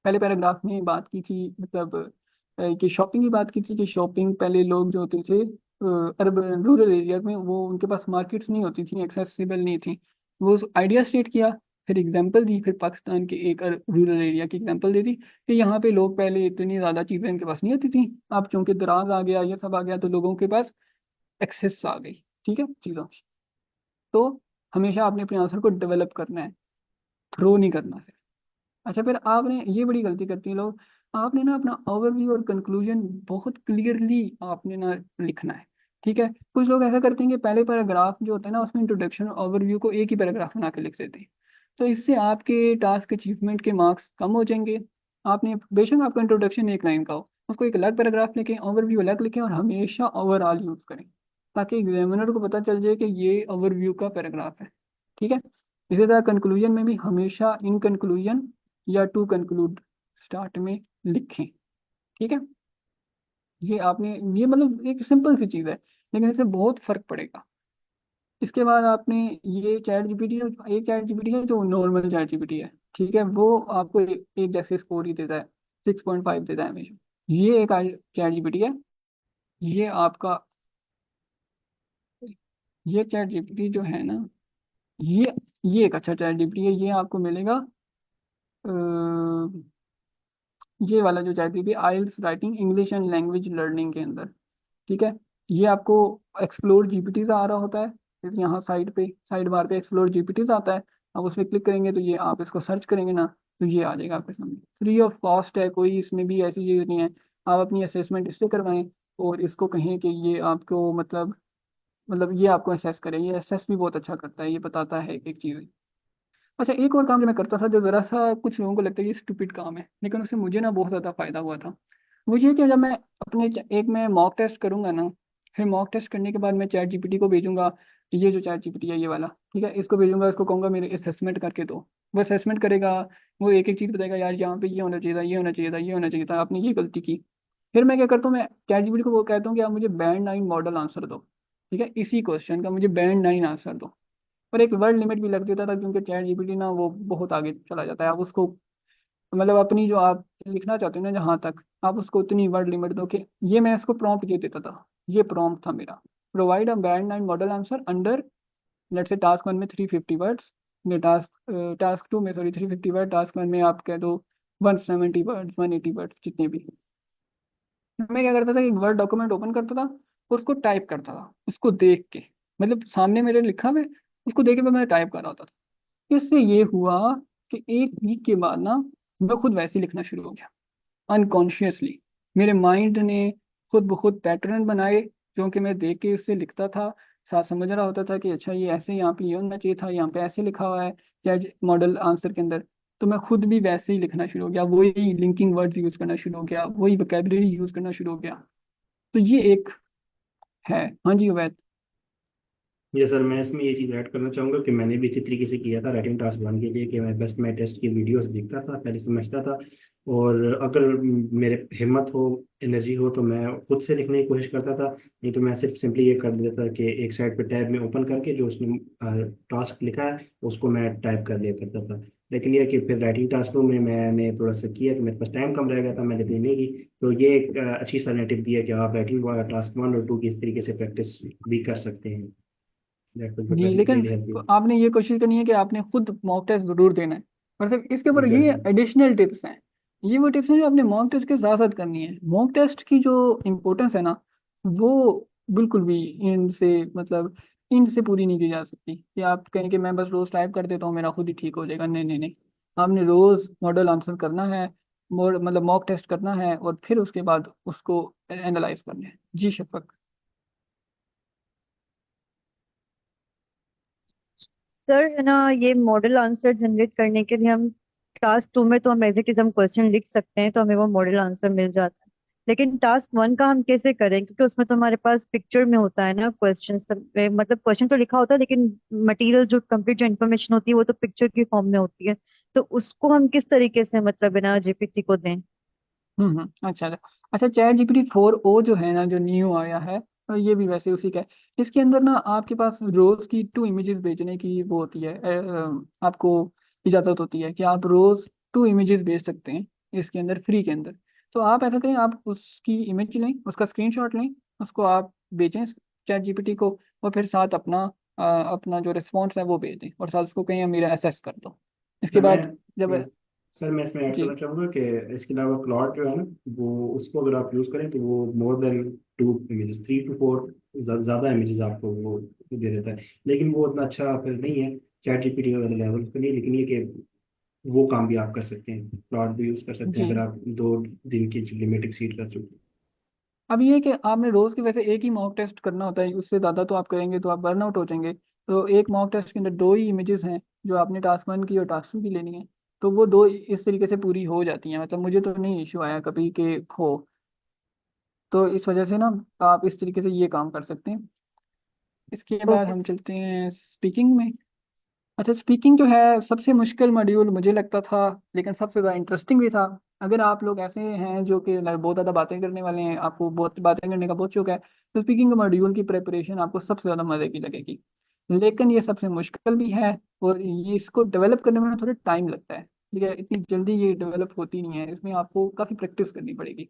पहले पैराग्राफ में बात की थी, मतलब कि शॉपिंग की बात की थी, कि शॉपिंग पहले लोग जो होते थे अर्बन रूरल एरिया में, वो उनके पास मार्केट्स नहीं होती थी, एक्सेसिबल नहीं थी। वो आइडिया स्टेट किया, फिर एग्जांपल दी, फिर पाकिस्तान के एक रूरल एरिया की एग्जांपल दी थी कि यहाँ पे लोग पहले इतनी ज़्यादा चीज़ें इनके पास नहीं होती थी। अब चूंकि दराज आ गया, ये सब आ गया, तो लोगों के पास एक्सेस आ गई, ठीक है, चीज़ों की। तो हमेशा आपने अपने आंसर को डेवलप करना है, थ्रो नहीं करना। अच्छा, फिर आपने ये बड़ी गलती करती हैं लोग, आपने ना अपना ओवरव्यू और कंक्लूजन बहुत क्लियरली आपने ना लिखना है। ठीक है, कुछ लोग ऐसा करते हैं कि पहले पैराग्राफ जो होता है ना उसमें इंट्रोडक्शन और ओवरव्यू को एक ही पैराग्राफ बना के लिख देते हैं। तो इससे आपके टास्क अचीवमेंट के मार्क्स कम हो जाएंगे। आपने बेशक आपका इंट्रोडक्शन एक लाइन का हो, उसको एक अलग पैराग्राफ लिखें, ओवरव्यू अलग लिखें, और हमेशा ओवरऑल यूज करें, ताकि एग्जामिनर को पता चल जाए कि ये ओवरव्यू का पैराग्राफ है। ठीक है, इसी तरह कंक्लूजन में भी हमेशा इन कंक्लूजन या टू कंक्लूड स्टार्ट में लिखें। ठीक है, ये आपने, ये मतलब एक सिंपल सी चीज़ है, लेकिन इससे बहुत फर्क पड़ेगा। इसके बाद आपने ये चैट जीपीटी, एक चैट जीपीटी है जो नॉर्मल चैट जीपीटी है, ठीक है, वो आपको एक जैसे स्कोर ही देता है, 6.5 देता है हमेशा। ये एक चैट जीपीटी है, ये आपका, ये चैट जीपीटी जो है ना, ये ये एक अच्छा चैट जीपीटी है। ये आपको मिलेगा ये वाला जो ChatGPT, IELTS writing English and language learning के अंदर। ठीक है, ये आपको एक्सप्लोर जीपीटीज आ रहा होता है, फिर यहाँ साइड पे, साइड बार पे एक्सप्लोर जीपीटीज आता है। आप उस पर क्लिक करेंगे तो ये, आप इसको सर्च करेंगे ना, तो ये आ जाएगा आपके सामने। फ्री ऑफ कॉस्ट है, कोई इसमें भी ऐसी चीज़ नहीं है। आप अपनी असेसमेंट इससे करवाएं, और इसको कहें कि ये आपको मतलब ये आपको असेस करे। ये असेस भी बहुत अच्छा करता है, ये बताता है एक एक चीज़। अच्छा, एक और काम जो मैं करता था, जो ज़रा सा कुछ लोगों को लगता है ये स्टूपिड काम है, लेकिन उससे मुझे ना बहुत ज़्यादा फायदा हुआ था। वो ये कि जब मैं अपने एक मैं मॉक टेस्ट करूंगा ना, फिर मॉक टेस्ट करने के बाद मैं चैट जीपीटी को भेजूंगा। ये जो चैट जीपीटी है ये वाला, ठीक है, इसको भेजूंगा, इसको कहूंगा मेरे असेसमेंट करके दो। वो असेसमेंट करेगा, वो एक एक चीज़ बताएगा, यार यहाँ पे ये होना चाहिए था, ये होना चाहिए था, ये होना चाहिए था, आपने ये गलती की। फिर मैं क्या करता हूँ, मैं चैट जीपीटी को वो कहता हूँ कि आप मुझे बैंड 9 मॉडल आंसर दो। ठीक है, इसी क्वेश्चन का मुझे बैंड 9 आंसर दो। पर एक वर्ड लिमिट भी लग देता था, क्योंकि चैट जीपीटी ना वो बहुत आगे चला जाता है। आप उसको मतलब अपनी जो आप लिखना चाहते हो ना जहाँ तक, आप उसको उतनी वर्ड लिमिट दो कि ये मैं इसको प्रॉम्प्ट ये देता था। ये प्रॉम्प्ट था मेरा, provide a band 9 model answer under, let's say task 1 में 350 वर्ड्स, ये टास्क 2 में सॉरी 350 वर्ड, टास्क 1 में आप कह दो 170 वर्ड्स 180 वर्ड्स जितने भी। मैं क्या करता था कि एक वर्ड डॉक्यूमेंट ओपन करता था, उसको टाइप करता था उसको देख के, मतलब सामने मेरे लिखा हुआ है, उसको देख के मैं टाइप कर रहा होता था। इससे ये हुआ कि एक वीक के बाद ना मैं खुद वैसे ही लिखना शुरू हो गया, अनकॉन्शियसली। मेरे माइंड ने खुद ब खुद पैटर्न बनाए, क्योंकि मैं देख के उससे लिखता था, साथ समझ रहा होता था कि अच्छा ये ऐसे, यहाँ पे ये होना चाहिए था, यहाँ पे ऐसे लिखा हुआ है या मॉडल आंसर के अंदर। तो मैं खुद भी वैसे ही लिखना शुरू हो गया, वही लिंकिंग वर्ड्स यूज करना शुरू हो गया, वही वोकेबलरी यूज करना शुरू हो गया। तो ये एक है। हाँ जी उवैद। ये सर, मैं इसमें ये चीज़ ऐड करना चाहूँगा कि मैंने भी इसी तरीके से किया था राइटिंग टास्क वन के लिए, कि मैं बस मैं टेस्ट की वीडियोस देखता था, पहले समझता था, और अगर मेरे हिम्मत हो, एनर्जी हो, तो मैं खुद से लिखने की कोशिश करता था। नहीं तो मैं सिर्फ सिंपली ये कर देता था कि एक साइड पे टैब में ओपन करके जो उसने टास्क लिखा है उसको मैं टाइप कर लिया करता था। लेकिन ये कि फिर राइटिंग टास्कों में मैंने थोड़ा सा किया कि मेरे पास टाइम कम रह गया था, मैंने इतनी नहीं की। तो ये एक अच्छी अल्टरनेटिव दी है कि आप राइटिंग टास्क वन और टू की इस तरीके से प्रैक्टिस भी कर सकते हैं। दैट वाज जी, वेरी लेकिन रियली हेल्पफुल। आपने ये कोशिश करनी है कि आपने खुद मॉक टेस्ट जरूर देना है। और सिर्फ इसके ऊपर ये एग्जैक्टली। एडिशनल टिप्स हैं, ये वो टिप्स हैं जो आपने मॉक टेस्ट के साथ साथ करनी है। मॉक टेस्ट की जो इम्पोर्टेंस है ना, वो बिल्कुल भी इनसे मतलब इनसे पूरी नहीं की जा सकती कि आप कहें कि मैं बस रोज टाइप कर देता हूँ मेरा खुद ही ठीक हो जाएगा। नहीं नहीं नहीं, आपने रोज मॉडल आंसर करना है, मतलब मॉक टेस्ट करना है, और फिर उसके बाद उसको एनालाइज करना है। जी शफक। सर है ना, ये मॉडल आंसर जनरेट करने के लिए हम टास्क टू में तो हम एज इट इज हम क्वेश्चन लिख सकते हैं तो हमें वो मॉडल आंसर मिल जाता है। लेकिन टास्क वन का हम कैसे करें, क्योंकि उसमें तो हमारे पास पिक्चर में होता है ना क्वेश्चन सब, मतलब क्वेश्चन तो लिखा होता है लेकिन मटेरियल जो कंप्लीट जो इन्फॉर्मेशन होती है वो तो पिक्चर की फॉर्म में होती है। तो उसको हम किस तरीके से मतलब है ना जीपीटी को दें। अच्छा अच्छा। अच्छा, चैट जीपीटी 4 ओ जो है ना, जो न्यू आया है, और ये भी वैसे उसी का है। इसके अंदर ना आपके पास रोज की 2 इमेजेस भेजने की वो होती है, आपको इजाजत होती है कि आप रोज 2 इमेजेस भेज सकते हैं इसके अंदर, फ्री के अंदर। तो आप ऐसा करें, आप उसकी इमेज लें, उसका स्क्रीनशॉट लें, उसको आप भेजें चैट जीपीटी को, और फिर साथ अपना अपना जो रिस्पॉन्स है वो भेज दें, और साथ उसको कहें मेरा असेस कर दो। इसके सर मैं बाद जब सर मैं इसमें ऐड जी करना चाहूँगा कि इसके अलावा क्लॉड जो है ना, वो उसको अगर आप यूज़ करें तो वो more than two images, 3 to 4 ज़्यादा इमेजेस आपको वो दे देता है। लेकिन वो उतना अच्छा फिर नहीं है चैट जीपीटी वाले लेवल पे नहीं। लेकिन ये कि वो काम भी आप कर सकते हैं, क्लॉड भी यूज़ कर सकते हैं जी। अगर आप 2 दिन की लिमिट एक्सीड कर चुके हैं। अब ये है कि आपने रोज के वैसे एक ही मॉक टेस्ट करना होता है, उससे ज़्यादा तो आप करेंगे तो आप बर्न आउट हो जाएंगे। तो एक मॉक टेस्ट के अंदर 2 ही इमेजेस हैं, जो आपने टास्क 1 की और टास्क 2 की लेनी है। तो वो दो इस तरीके से पूरी हो जाती हैं, मतलब मुझे तो नहीं इशू आया कभी कि हो। तो इस वजह से ना आप इस तरीके से ये काम कर सकते हैं। इसके बाद ओके। हम चलते हैं स्पीकिंग में। अच्छा, स्पीकिंग जो है सबसे मुश्किल मॉड्यूल मुझे लगता था, लेकिन सबसे ज़्यादा इंटरेस्टिंग भी था। अगर आप लोग ऐसे हैं जो कि like बहुत ज़्यादा बातें करने वाले हैं, आपको बहुत बातें करने का बहुत शौक है, तो स्पीकिंग मॉड्यूल की प्रिपरेशन आपको सबसे ज़्यादा मज़े की लगेगी। लेकिन ये सबसे मुश्किल भी है, और ये इसको डेवलप करने में थोड़ा टाइम लगता है। ठीक है, इतनी जल्दी ये डेवलप होती नहीं है, इसमें आपको काफ़ी प्रैक्टिस करनी पड़ेगी।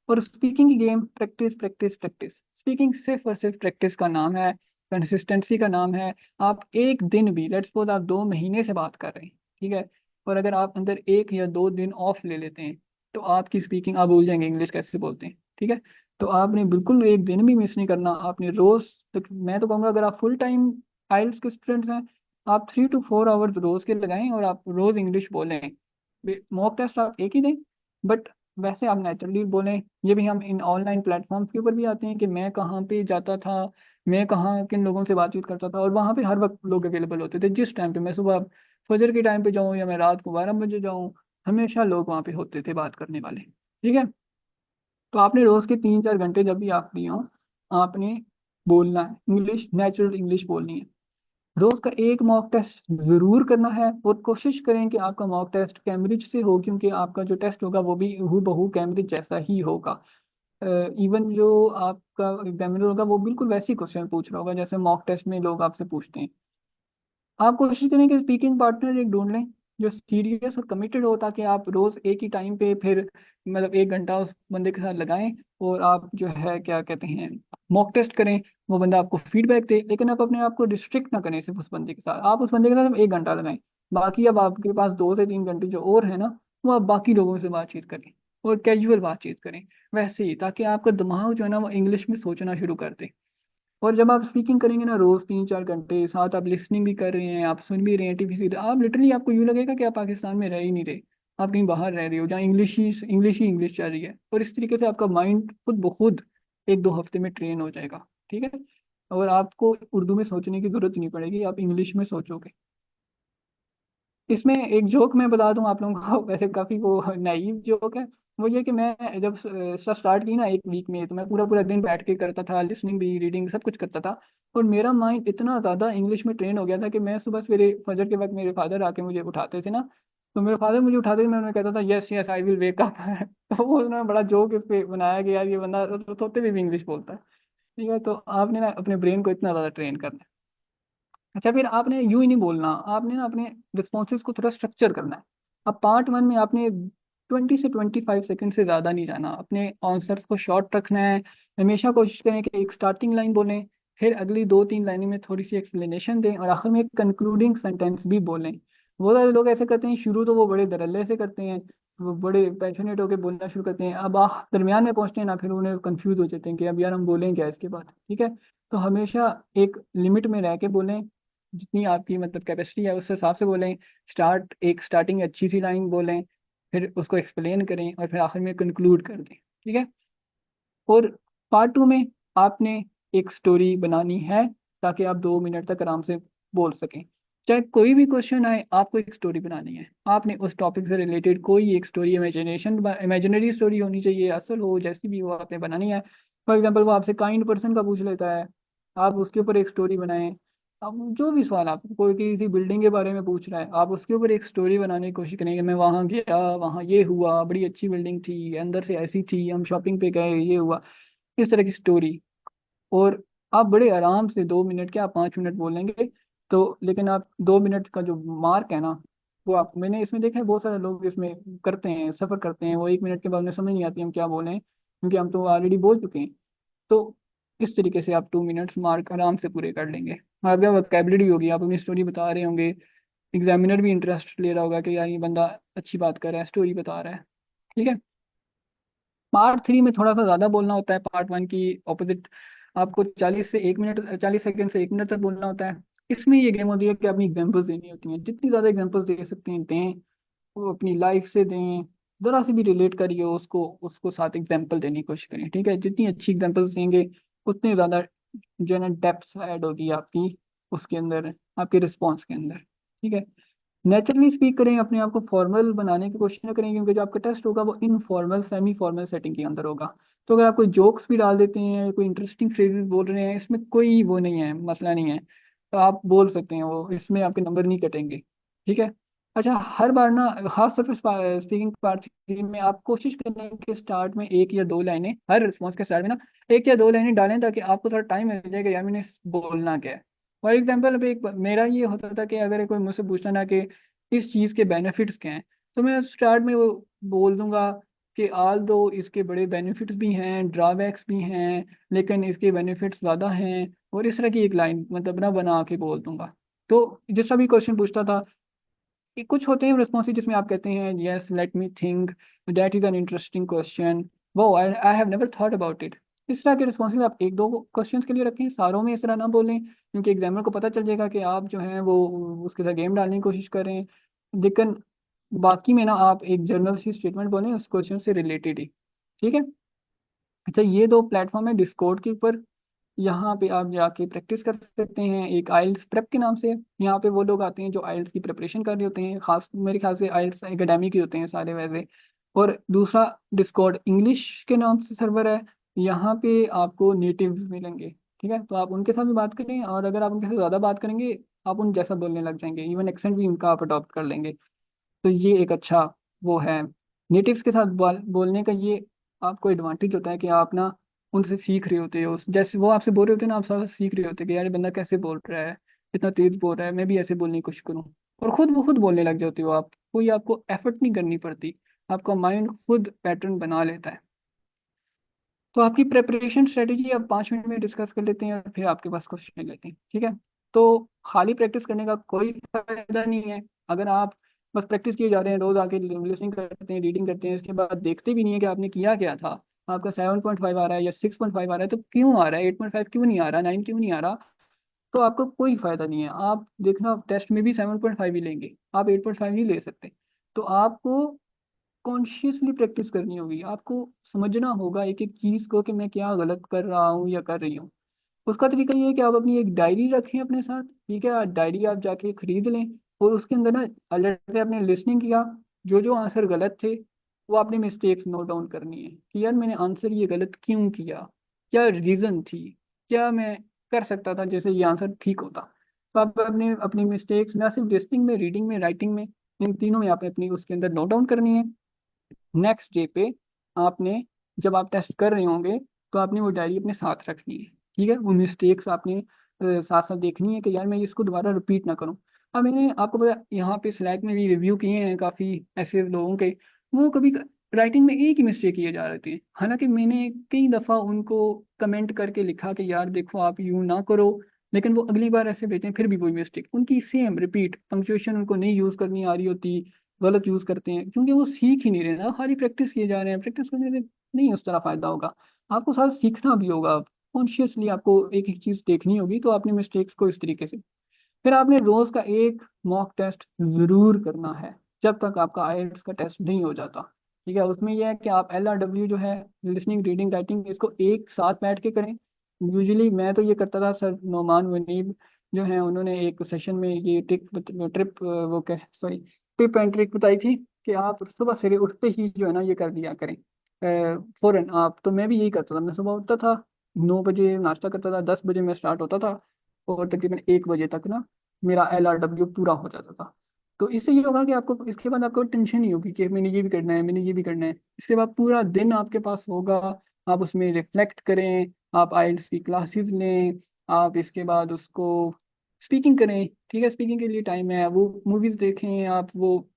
और स्पीकिंग की game practice practice practice. Speaking सिर्फ और सिर्फ प्रैक्टिस का नाम है, कंसिस्टेंसी का नाम है। आप एक दिन भी, लेट्स सपोज आप 2 महीने से बात कर रहे हैं, ठीक है, और अगर आप अंदर 1 या 2 दिन ऑफ ले लेते हैं, तो आपकी स्पीकिंग आप भूल जाएंगे इंग्लिश कैसे बोलते हैं। ठीक है, तो आपने बिल्कुल एक दिन भी मिस नहीं करना। आपने रोज तक, मैं तो कहूँगा अगर आप फुल टाइम आइल्स के स्टूडेंट्स हैं, आप 3 to 4 आवर्स रोज के लगाएं और आप रोज इंग्लिश बोलें। मॉक टेस्ट आप एक ही दें, बट वैसे आप नेचुरली बोलें। ये भी हम इन ऑनलाइन प्लेटफॉर्म्स के ऊपर भी आते हैं कि मैं कहाँ पे जाता था, मैं कहाँ किन लोगों से बातचीत करता था, और वहाँ पे हर वक्त लोग अवेलेबल होते थे। जिस टाइम पे मैं सुबह फजर के टाइम पे जाऊँ या मैं रात को 12 बजे जाऊँ, हमेशा लोग वहाँ पे होते थे बात करने वाले। ठीक है, तो आपने रोज के 3-4 घंटे जब भी आप फ्री हो, आपने बोलना है इंग्लिश, नेचुरल इंग्लिश बोलनी है। रोज का एक मॉक टेस्ट जरूर करना है, और कोशिश करें कि आपका मॉक टेस्ट कैम्ब्रिज से हो, क्योंकि आपका जो टेस्ट होगा वो भी हूबहू कैम्ब्रिज जैसा ही होगा। इवन जो आपका एग्जामिनर होगा वो बिल्कुल वैसे ही क्वेश्चन पूछ रहा होगा जैसे मॉक टेस्ट में लोग आपसे पूछते हैं। आप कोशिश करें कि स्पीकिंग पार्टनर एक ढूंढ लें जो सीरियस और कमिटेड हो, ताकि आप रोज एक ही टाइम पे फिर मतलब 1 घंटा उस बंदे के साथ लगाएं और आप जो है क्या कहते हैं मॉक टेस्ट करें। वो बंदा आपको फीडबैक दे, लेकिन आप अपने आप को रिस्ट्रिक्ट ना करें सिर्फ उस बंदे के साथ। आप उस बंदे के साथ सिर्फ 1 घंटा लगाएं, बाकी अब आपके पास 2 से 3 घंटे जो और है ना, वो आप बाकी लोगों से बातचीत करें और कैजुअल बातचीत करें वैसे ही, ताकि आपका दिमाग जो है ना वो इंग्लिश में सोचना शुरू कर दे। और जब आप स्पीकिंग करेंगे ना रोज 3-4 घंटे साथ, आप लिसनिंग भी कर रहे हैं, आप सुन भी रहे हैं टीवी से, आप लिटरली आपको यूँ लगेगा कि आप पाकिस्तान में रह ही नहीं रहे, आप कहीं बाहर रह रहे हो जहाँ इंग्लिश चल रही है। और इस तरीके से आपका माइंड खुद ब खुद 1-2 हफ्ते में ट्रेन हो जाएगा। ठीक है, और आपको उर्दू में सोचने की जरूरत नहीं पड़ेगी, आप इंग्लिश में सोचोगे। इसमें एक जोक मैं बता दूं आप लोगों को वैसे काफी वो नाइव जोक है। वो ये कि मैं जब स्टार्ट की ना 1 वीक में, तो मैं पूरा पूरा दिन बैठ के करता था, लिसनिंग भी रीडिंग सब कुछ करता था। और मेरा माइंड इतना ज्यादा इंग्लिश में ट्रेन हो गया था कि मैं सुबह सवेरे फजर के वक्त मेरे फादर आके मुझे उठाते थे ना, तो मेरे फादर मुझे उठाते थे, मैं उन्हें कहता था yes yes I will wake up तो वो उन्होंने बड़ा जोक इस पे बनाया कि यार ये बंदा सोते हुए भी इंग्लिश बोलता है। ठीक है, तो आपने ना अपने ब्रेन को इतना ज्यादा ट्रेन करना है। अच्छा, फिर आपने यूं ही नहीं बोलना, आपने ना अपने रिस्पॉन्सेज को थोड़ा स्ट्रक्चर करना है। अब पार्ट 1 में आपने 20 से 25 सेकंड से ज़्यादा नहीं जाना, अपने आंसर्स को शॉर्ट रखना है। हमेशा कोशिश करें कि एक स्टार्टिंग लाइन बोलें, फिर अगली 2-3 लाइनें में थोड़ी सी एक्सप्लेनेशन दें, और आखिर में एक कंक्लूडिंग सेंटेंस भी बोलें। बहुत सारे लोग ऐसे करते हैं, शुरू तो वो बड़े धड़ल्ले से करते हैं, वो बड़े पैशनेट होकर बोलना शुरू करते हैं, अब दरमियान में पहुंचते हैं ना, फिर उन्हें कंफ्यूज हो जाते हैं कि अब यार हम बोलें क्या इसके बाद। ठीक है, तो हमेशा एक लिमिट में रह के बोलें, जितनी आपकी मतलब कैपेसिटी है उस हिसाब से बोलें। स्टार्टिंग अच्छी सी लाइन बोलें, फिर उसको एक्सप्लेन करें, और फिर आखिर में कंक्लूड कर दें। ठीक है, और पार्ट 2 में आपने एक स्टोरी बनानी है, ताकि आप 2 मिनट तक आराम से बोल सकें। चाहे कोई भी क्वेश्चन आए, आपको एक स्टोरी बनानी है। आपने उस टॉपिक से रिलेटेड कोई एक स्टोरी, इमेजिनरी स्टोरी होनी चाहिए, असल हो जैसी भी हो, आपने बनानी है। फॉर एग्जाम्पल वो आपसे काइंड पर्सन का पूछ लेता है, आप उसके ऊपर एक स्टोरी बनाएं। अब जो भी सवाल आपको, कोई किसी बिल्डिंग के बारे में पूछ रहा है, आप उसके ऊपर एक स्टोरी बनाने की कोशिश करेंगे, मैं वहाँ गया, वहाँ ये हुआ, बड़ी अच्छी बिल्डिंग थी, अंदर से ऐसी थी, हम शॉपिंग पे गए, ये हुआ, इस तरह की स्टोरी। और आप बड़े आराम से 2 मिनट क्या 5 मिनट बोलेंगे। तो लेकिन आप 2 मिनट का जो मार्क है ना, वो आप, मैंने इसमें देखा है बहुत सारे लोग इसमें करते हैं, सफर करते हैं, वो 1 मिनट के बाद उन्हें समझ नहीं आती हम क्या बोलें, क्योंकि हम तो ऑलरेडी बोल चुके हैं। तो इस तरीके से आप 2 मिनट्स मार्क आराम से पूरे कर लेंगे। आपका वोकेबलरी होगी, आप अपनी स्टोरी बता रहे होंगे, एग्जामिनर भी इंटरेस्ट ले रहा होगा कि यार ये बंदा अच्छी बात कर रहा है, स्टोरी बता रहा है। ठीक है, पार्ट 3 में थोड़ा सा ज़्यादा बोलना होता है, पार्ट 1 की ऑपोजिट। आपको 40 सेकंड से 1 मिनट तक बोलना होता है। इसमें ये गेम होती है कि अपनी एग्जांपल्स देनी होती हैं, जितनी ज़्यादा एग्जांपल्स दे सकते हैं दें, वो अपनी लाइफ से दें, ज़रा से भी रिलेट करिए उसको, उसको साथ एग्जांपल देने की कोशिश करें। ठीक है, जितनी अच्छी एग्जांपल्स देंगे उतनी ज़्यादा जो है ना डेप्थ ऐड होगी आपकी उसके अंदर, आपके रिस्पॉन्स के अंदर। ठीक है, नेचुरली स्पीक करें, अपने आप को फॉर्मल बनाने की कोशिश ना करें, क्योंकि जो आपका टेस्ट होगा वो इनफॉर्मल सेमी फॉर्मल सेटिंग के अंदर होगा। तो अगर आप कोई जोक्स भी डाल देते हैं, कोई इंटरेस्टिंग फ्रेजेस बोल रहे हैं, इसमें कोई वो नहीं है, मसला नहीं है, तो आप बोल सकते हैं, वो इसमें आपके नंबर नहीं कटेंगे। ठीक है, अच्छा, हर बार ना खास तौर पर स्पीकिंग पार्ट 3 में आप कोशिश करें कि स्टार्ट में 1 या 2 लाइनें, हर रिस्पॉन्स के स्टार्ट में ना 1 या 2 लाइनें डालें, ताकि आपको थोड़ा टाइम मिल जाएगा यार मैंने बोलना क्या है। फॉर एग्जाम्पल अभी एक मेरा ये होता था कि अगर कोई मुझसे पूछता ना कि इस चीज़ के बेनिफिट्स क्या हैं, तो मैं स्टार्ट में वो बोल दूंगा कि आल दो इसके बड़े बेनिफिट्स भी हैं, ड्रॉबैक्स भी हैं, लेकिन इसके बेनिफिट्स ज़्यादा हैं, और इस तरह की एक लाइन मतलब ना बना के बोल दूंगा। तो जिसका भी क्वेश्चन पूछता था, कि कुछ होते हैं रिस्पॉन्सिव जिसमें आप कहते हैं yes let me think, that is an interesting question, वो I have never thought about it. इस तरह के रिस्पॉन्सिव आप 1-2 क्वेश्चंस के लिए रखें, सारों में इस तरह ना बोलें, क्योंकि एग्जामिनर को पता चल जाएगा कि आप जो हैं वो उसके साथ गेम डालने की कोशिश कर रहे हैं। लेकिन बाकी में ना आप एक जनरल सी स्टेटमेंट बोलें उस क्वेश्चन से रिलेटेड ही। ठीक है, अच्छा, ये 2 प्लेटफॉर्म है डिस्कॉर्ड के ऊपर, यहाँ पे आप जाके प्रैक्टिस कर सकते हैं, एक आइल्स प्रेप के नाम से। यहाँ पे वो लोग आते हैं जो आइल्स की प्रिपरेशन कर रहे होते हैं, खास मेरे ख्याल से आइल्स एकेडमिक ही होते हैं सारे वैसे। और दूसरा डिस्कॉर्ड इंग्लिश के नाम से सर्वर है, यहाँ पे आपको नेटिव्स मिलेंगे। ठीक है, तो आप उनके साथ भी बात करें, और अगर आप उनके साथ ज़्यादा बात करेंगे आप उन जैसा बोलने लग जाएंगे, इवन एक्सेंट भी उनका आप अडॉप्ट कर लेंगे। तो ये एक अच्छा वो है नेटिव्स के साथ बोलने का, ये आपको एडवांटेज होता है कि आप ना उनसे सीख रहे होते हो, जैसे वो आपसे बोल रहे होते हैं ना, आप सारा सीख रहे होते हो कि यार ये बंदा कैसे बोल रहा है, इतना तेज बोल रहा है, मैं भी ऐसे बोलने की कोशिश करूँ। और खुद वो खुद बोलने लग जाते हो आप, कोई आपको एफर्ट नहीं करनी पड़ती, आपका माइंड खुद पैटर्न बना लेता है। तो आपकी प्रेपरेशन स्ट्रेटेजी अब 5 मिनट में डिस्कस कर लेते हैं और फिर आपके पास क्वेश्चन लेते हैं, ठीक है। तो खाली प्रैक्टिस करने का कोई फायदा नहीं है। अगर आप बस प्रैक्टिस किए जा रहे हैं, रोज आके लिसनिंग करते हैं, रीडिंग करते हैं, इसके बाद देखते भी नहीं है कि आपने किया क्या था, आपका 7.5 आ रहा है या 6.5 आ रहा है, तो क्यों आ रहा है, 8.5 क्यों नहीं आ रहा, 9 क्यों नहीं आ रहा, तो आपको कोई फायदा नहीं है। आप देखना टेस्ट में भी 7.5 ही लेंगे, आप 8.5 नहीं ले सकते। तो आपको कॉन्शियसली प्रैक्टिस करनी होगी, आपको समझना होगा एक एक चीज को कि मैं क्या गलत कर रहा हूँ या कर रही हूँ। उसका तरीका ये है कि आप अपनी एक डायरी रखें अपने साथ, ठीक है, डायरी आप जाके खरीद लें और उसके अंदर ना अलर्ट से आपने लिसनिंग किया, जो जो आंसर गलत थे वो आपने मिस्टेक्स नोट डाउन करनी है कि यार मैंने आंसर ये गलत क्यों किया, क्या रीज़न थी, क्या मैं कर सकता था जैसे ये आंसर ठीक होता। तो आप अपने अपनी मिस्टेक्स ना सिर्फ लिसनिंग में, रीडिंग में, राइटिंग में, इन तीनों में आपने अपनी उसके अंदर नोट डाउन करनी है। नेक्स्ट डे पे आपने, जब आप टेस्ट कर रहे होंगे, तो आपने वो डायरी अपने साथ रखनी है, ठीक है, वो मिस्टेक्स आपने साथ साथ देखनी है कि यार मैं इसको दोबारा रिपीट ना करूं। अब मैंने आपको पता, यहाँ पे स्लैक में भी रिव्यू किए हैं काफ़ी ऐसे लोगों के, वो कभी राइटिंग में एक ही मिस्टेक किए जा रहे थे, हालांकि मैंने कई दफ़ा उनको कमेंट करके लिखा कि यार देखो आप यूँ ना करो, लेकिन वो अगली बार ऐसे भेजते हैं फिर भी वही मिस्टेक उनकी सेम रिपीट, पंक्चुएशन उनको नहीं यूज़ करनी आ रही होती, गलत यूज करते हैं, क्योंकि वो सीख ही नहीं रहे ना, खाली प्रैक्टिस किए जा रहे हैं, प्रैक्टिस करने से नहीं उस तरह फायदा होगा। आपको साथ सीखना भी होगा, कॉन्शियसली आपको एक एक चीज देखनी होगी, तो आपने मिस्टेक्स को इस तरीके से, फिर आपने रोज का एक मॉक टेस्ट जरूर करना है जब तक आपका आईएलटीएस का टेस्ट नहीं हो जाता, ठीक है। उसमें यह है कि आप LRW जो है, लिसनिंग रीडिंग राइटिंग, इसको एक साथ बैठ के करें। यूजुअली मैं तो ये करता था, सर नोमान मुनीब जो है उन्होंने एक सेशन में ये ट्रिप वो क्या सॉरी टिप एंड ट्रिक बताई थी कि आप सुबह सवेरे उठते ही जो है ना ये कर दिया करें फौरन आप। तो मैं भी यही करता था, मैं सुबह उठता था, 9 बजे नाश्ता करता था, 10 बजे मैं स्टार्ट होता था और तकरीबन 1 बजे तक ना मेरा LRW पूरा हो जाता था। तो इससे ये होगा कि आपको इसके बाद आपको टेंशन नहीं होगी कि मैंने ये भी करना है, मैंने ये भी करना है। इसके बाद पूरा दिन आपके पास होगा, आप उसमें रिफ्लेक्ट करें, आप आइल्स की क्लासेस लें, आप इसके बाद उसको स्पीकिंग करें, ठीक है, स्पीकिंग के लिए टाइम है, वो मूवीज देखें, आप वो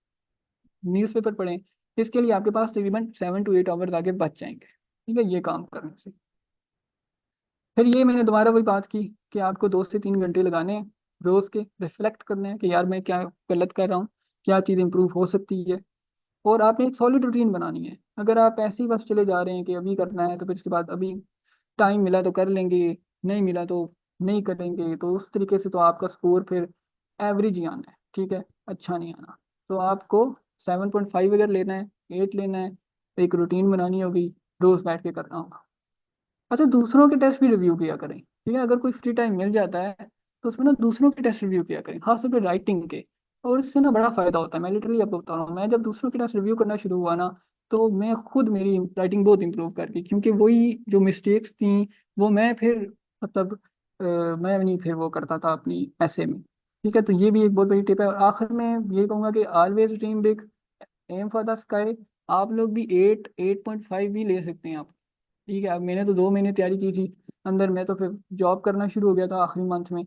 न्यूज़पेपर पढ़ें। इसके लिए आपके पास तकरीबन 7 to 8 आवर्स आगे बच जाएंगे, ठीक है, ये काम करने से। फिर ये मैंने दोबारा वही बात की कि आपको 2 से 3 घंटे लगाने हैं रोज के, रिफ्लेक्ट करने हैं कि यार मैं क्या गलत कर रहा हूँ, क्या चीज़ इंप्रूव हो सकती है। और आपने एक सॉलिड रूटीन बनानी है। अगर आप ऐसे ही बस चले जा रहे हैं कि अभी करना है तो फिर उसके बाद अभी टाइम मिला तो कर लेंगे, नहीं मिला तो नहीं करेंगे, तो उस तरीके से तो आपका स्कोर फिर एवरेज ही आना है, ठीक है, अच्छा नहीं आना। तो आपको 7.5 अगर लेना है, 8 लेना है, तो एक रूटीन बनानी होगी, रोज बैठ के करना होगा। अच्छा, दूसरों के टेस्ट भी रिव्यू किया करें, ठीक है, अगर कोई फ्री टाइम मिल जाता है तो उसमें ना दूसरों के टेस्ट रिव्यू किया करें, खासतौर पर राइटिंग के। और इससे ना बड़ा फायदा होता है, मैं लिटरली आपको बता रहा हूँ, मैं जब दूसरों के टेस्ट रिव्यू करना शुरू हुआ ना, तो मैं खुद मेरी राइटिंग बहुत इंप्रूव कर गई, क्योंकि वही जो मिस्टेक्स थी वो मैं फिर मतलब मैं नहीं फिर वो करता था अपनी ऐसे में, ठीक है। तो ये भी एक बहुत बड़ी टिप है। और आखिर में ये कहूंगा कि always dream big, aim for the sky. आप लोग भी 8.5 भी ले सकते हैं आप, ठीक है। अब मैंने तो 2 महीने तैयारी की थी अंदर, मैं तो फिर जॉब करना शुरू हो गया था आखिरी मंथ में।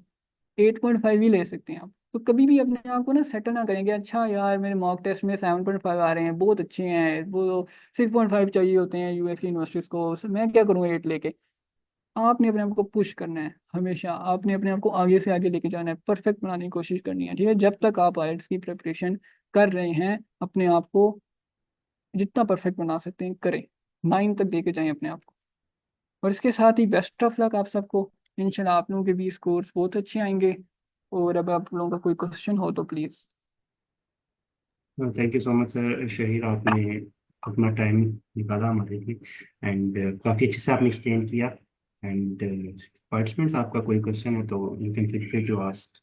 8.5 ही ले सकते हैं आप। तो कभी भी अपने आप को ना सेटल ना करेंगे, अच्छा यार मेरे मॉक टेस्ट में 7.5 आ रहे हैं, बहुत अच्छे हैं, वो 6.5 चाहिए होते हैं यूएस की यूनिवर्सिटीज को, मैं क्या करूँ 8 लेके। आपने अपने आप को पुश करना है, हमेशा आपने अपने आप को आगे से आगे लेके जाना है, परफेक्ट बनाने की कोशिश करनी है, ठीक है। जब तक आप आइल्स की प्रिपरेशन कर रहे हैं, अपने आप को जितना परफेक्ट बना सकते हैं करें, 9 तक लेके जाएं अपने आप को। और इसके साथ ही बेस्ट ऑफ लक आप सबको, इंशाल्लाह आप लोगों के भी स्कोर्स बहुत अच्छे आएंगे। और अब आप लोगों का कोई क्वेश्चन हो तो please. Thank you so much sir Shaheer, आपने अपना टाइम निकाला हमारे लिए एंड काफ़ी अच्छे से आपने एक्सप्लेन किया। एंड पार्टिसिपेंट्स, आपका कोई क्वेश्चन है तो you can feel free to ask.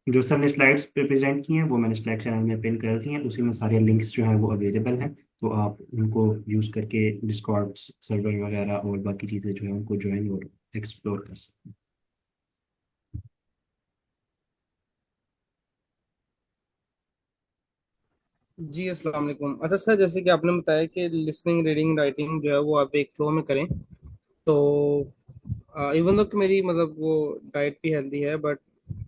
जो सर ने स्लाइड्स प्रेजेंट की हैं वो मैंने स्लाइड चैनल में पिन कर दी हैं, उसी में सारे लिंक्स जो हैं वो अवेलेबल हैं, तो आप उनको यूज़ करके डिस्कॉर्ड सर्वर वगैरह और बाकी चीज़ें जो हैं उनको ज्वाइन और एक्सप्लोर कर सकते हैं। जी अस्सलाम वालेकुम। अच्छा सर, जैसे कि आपने बताया कि लिसनिंग रीडिंग राइटिंग जो है वो आप एक फ्लो में करें, तो इवन दो कि मेरी मतलब वो डाइट भी हेल्दी है, बट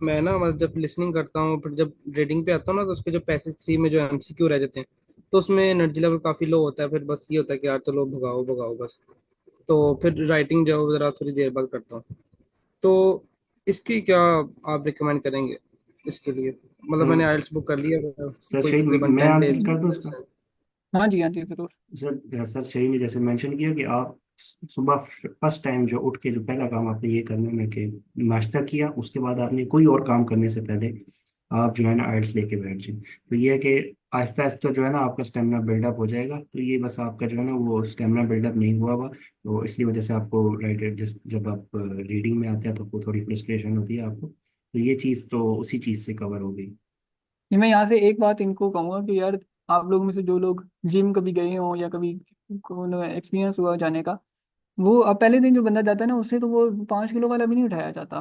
मैं ना मतलब जब लिसनिंग करता हूँ फिर जब रीडिंग पे आता हूँ ना, तो उसके जो पैसेज थ्री में जो एमसीक्यू रह जाते हैं, तो उसमें एनर्जी लेवल काफी लो होता है। फिर बस ये होता है कि यार चलो भगाओ भगाओ बस। तो फिर राइटिंग जो है वो जरा थोड़ी देर बाद करता हूँ। तो इसकी क्या आप रिकमेंड करेंगे इसके लिए? मतलब मैंने सर आइल्स बुक कर लिया है, सर कोई शहीद, तकरीबन मैं 10 आंसर डेज कर दूं में। उसका? हाँ जी जरूर। सर शहीद ने जैसे मेंशन किया कि आप सुबह फर्स्ट टाइम जो उठ के जो पहला काम आपने ये करना है कि नाश्ता किया, उसके बाद आपने कोई और काम करने से पहले आप जो है ना आइल्स लेके बैठ जाए। तो ये है कि आहिस्ता आहिस्ता जो है ना आपका स्टेमिना बिल्डअप हो जाएगा। तो ये बस आपका जो है ना वो स्टेमिना बिल्डअप नहीं हुआ हुआ, तो इसलिए वजह से आपको राइट जिस जब आप रीडिंग में आते हैं तो आपको थोड़ी फ्रस्ट्रेशन होती है आपको। तो ये चीज़ तो उसी चीज़ से कवर हो गई। ये मैं यहाँ से एक बात इनको कहूँगा कि यार आप लोग में से जो लोग जिम कभी गए हों या कभी को एक्सपीरियंस हुआ जाने का, वो अब पहले दिन जो बंदा जाता है ना उससे तो वो 5 किलो वाला भी नहीं उठाया जाता।